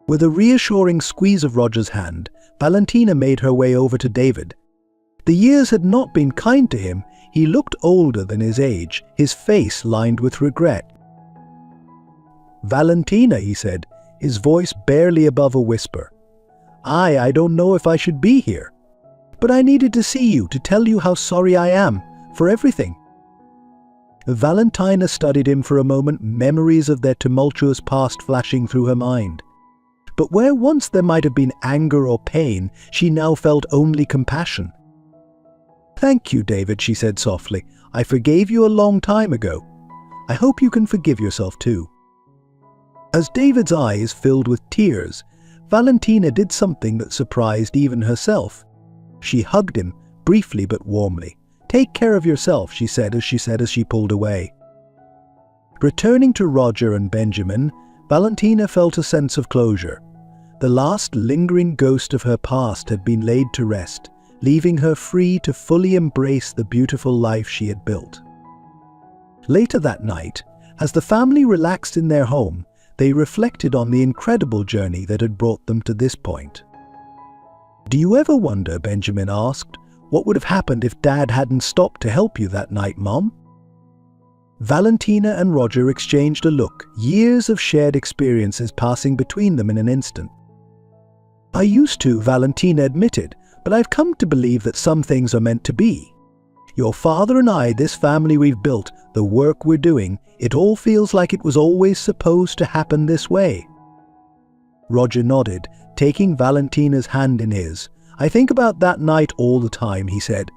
With a reassuring squeeze of Roger's hand, Valentina made her way over to David. The years had not been kind to him. He looked older than his age, his face lined with regret. "Valentina," he said, his voice barely above a whisper, I don't know if I should be here. But I needed to see you to tell you how sorry I am for everything." Valentina studied him for a moment, memories of their tumultuous past flashing through her mind. But where once there might have been anger or pain, she now felt only compassion. "Thank you, David," she said softly. "I forgave you a long time ago. I hope you can forgive yourself too." As David's eyes filled with tears, Valentina did something that surprised even herself. She hugged him, briefly but warmly. "Take care of yourself," she said as she pulled away. Returning to Roger and Benjamin, Valentina felt a sense of closure. The last lingering ghost of her past had been laid to rest, leaving her free to fully embrace the beautiful life she had built. Later that night, as the family relaxed in their home, they reflected on the incredible journey that had brought them to this point. "Do you ever wonder," Benjamin asked, "what would have happened if Dad hadn't stopped to help you that night, Mom?" Valentina and Roger exchanged a look, years of shared experiences passing between them in an instant. "I used to," Valentina admitted, "but I've come to believe that some things are meant to be. Your father and I, this family we've built, the work we're doing, it all feels like it was always supposed to happen this way." Roger nodded, taking Valentina's hand in his. "I think about that night all the time," he said.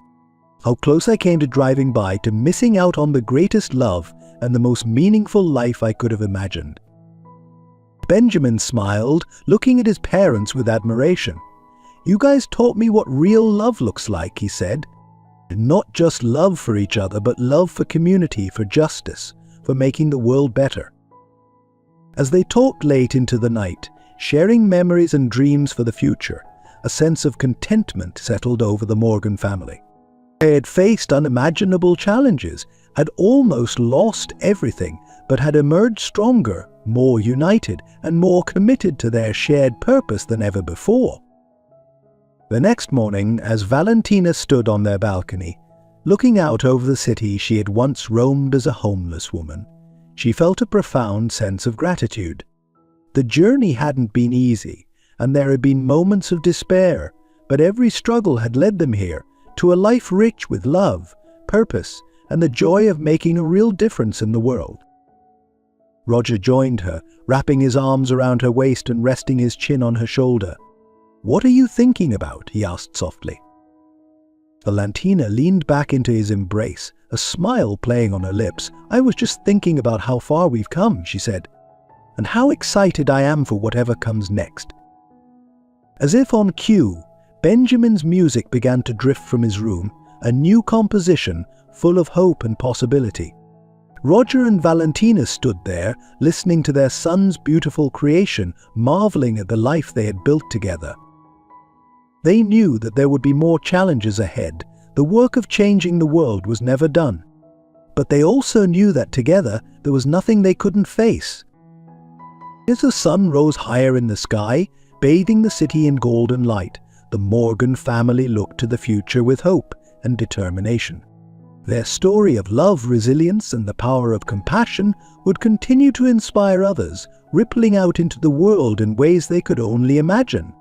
"How close I came to driving by, to missing out on the greatest love and the most meaningful life I could have imagined." Benjamin smiled, looking at his parents with admiration. "You guys taught me what real love looks like," he said. "Not just love for each other, but love for community, for justice, for making the world better." As they talked late into the night, sharing memories and dreams for the future, a sense of contentment settled over the Morgan family. They had faced unimaginable challenges, had almost lost everything, but had emerged stronger, more united, and more committed to their shared purpose than ever before. The next morning, as Valentina stood on their balcony, looking out over the city she had once roamed as a homeless woman, she felt a profound sense of gratitude. The journey hadn't been easy, and there had been moments of despair, but every struggle had led them here, to a life rich with love, purpose, and the joy of making a real difference in the world. Roger joined her, wrapping his arms around her waist and resting his chin on her shoulder. "What are you thinking about?" he asked softly. Valentina leaned back into his embrace, a smile playing on her lips. "I was just thinking about how far we've come," she said, "and how excited I am for whatever comes next." As if on cue, Benjamin's music began to drift from his room, a new composition full of hope and possibility. Roger and Valentina stood there, listening to their son's beautiful creation, marveling at the life they had built together. They knew that there would be more challenges ahead. The work of changing the world was never done. But they also knew that together there was nothing they couldn't face. As the sun rose higher in the sky, bathing the city in golden light, the Morgan family looked to the future with hope and determination. Their story of love, resilience, and the power of compassion would continue to inspire others, rippling out into the world in ways they could only imagine.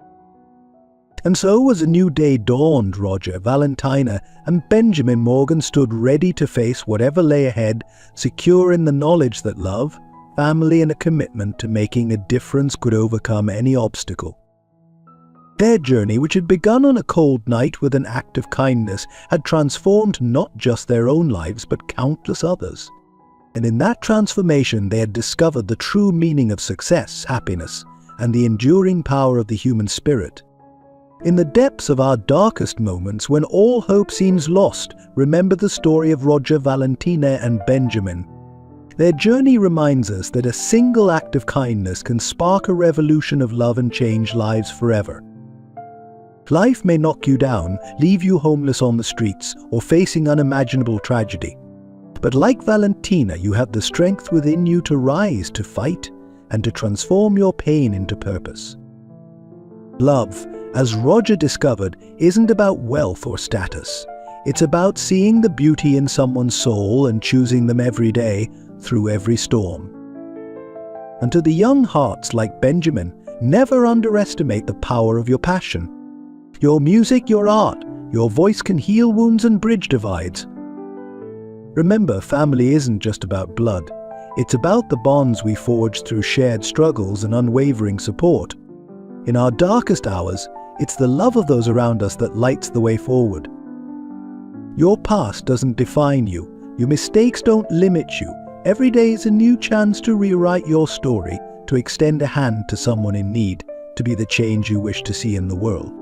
And so, as a new day dawned, Roger, Valentina, and Benjamin Morgan stood ready to face whatever lay ahead, secure in the knowledge that love, family, and a commitment to making a difference could overcome any obstacle. Their journey, which had begun on a cold night with an act of kindness, had transformed not just their own lives, but countless others. And in that transformation, they had discovered the true meaning of success, happiness, and the enduring power of the human spirit. In the depths of our darkest moments, when all hope seems lost, remember the story of Roger, Valentina, and Benjamin. Their journey reminds us that a single act of kindness can spark a revolution of love and change lives forever. Life may knock you down, leave you homeless on the streets, or facing unimaginable tragedy. But like Valentina, you have the strength within you to rise, to fight, and to transform your pain into purpose. Love, as Roger discovered, isn't about wealth or status. It's about seeing the beauty in someone's soul and choosing them every day, through every storm. And to the young hearts like Benjamin, never underestimate the power of your passion. Your music, your art, your voice can heal wounds and bridge divides. Remember, family isn't just about blood. It's about the bonds we forge through shared struggles and unwavering support. In our darkest hours, it's the love of those around us that lights the way forward. Your past doesn't define you. Your mistakes don't limit you. Every day is a new chance to rewrite your story, to extend a hand to someone in need, to be the change you wish to see in the world.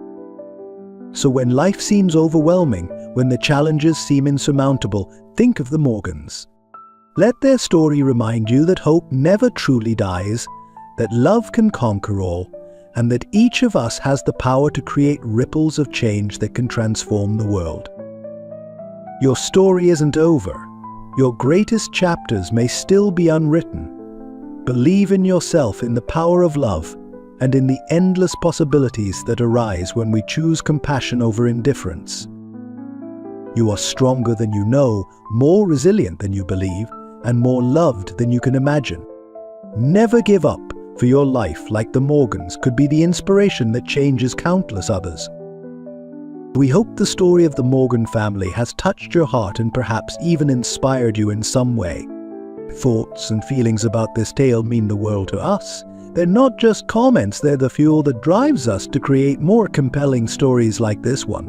So when life seems overwhelming, when the challenges seem insurmountable, think of the Morgans. Let their story remind you that hope never truly dies, that love can conquer all, and that each of us has the power to create ripples of change that can transform the world. Your story isn't over. Your greatest chapters may still be unwritten. Believe in yourself, in the power of love, and in the endless possibilities that arise when we choose compassion over indifference. You are stronger than you know, more resilient than you believe, and more loved than you can imagine. Never give up, for your life, like the Morgans, could be the inspiration that changes countless others. We hope the story of the Morgan family has touched your heart and perhaps even inspired you in some way. Thoughts and feelings about this tale mean the world to us. They're not just comments, they're the fuel that drives us to create more compelling stories like this one.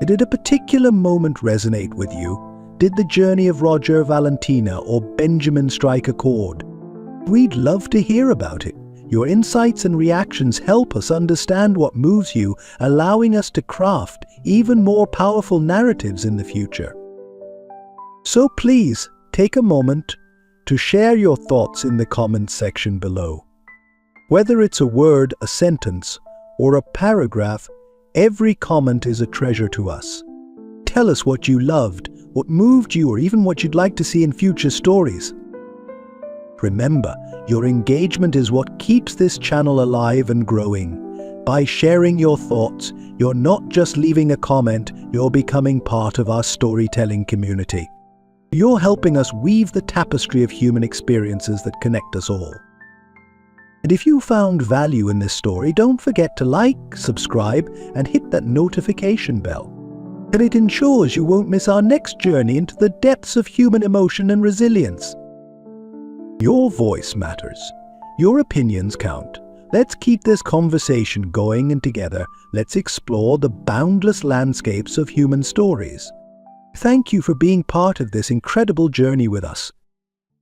Did a particular moment resonate with you? Did the journey of Roger, Valentina, or Benjamin strike a chord? We'd love to hear about it. Your insights and reactions help us understand what moves you, allowing us to craft even more powerful narratives in the future. So please, take a moment to share your thoughts in the comments section below. Whether it's a word, a sentence, or a paragraph, every comment is a treasure to us. Tell us what you loved, what moved you, or even what you'd like to see in future stories. Remember, your engagement is what keeps this channel alive and growing. By sharing your thoughts, you're not just leaving a comment, you're becoming part of our storytelling community. You're helping us weave the tapestry of human experiences that connect us all. And if you found value in this story, don't forget to like, subscribe, and hit that notification bell. And it ensures you won't miss our next journey into the depths of human emotion and resilience. Your voice matters. Your opinions count. Let's keep this conversation going, and together, let's explore the boundless landscapes of human stories. Thank you for being part of this incredible journey with us.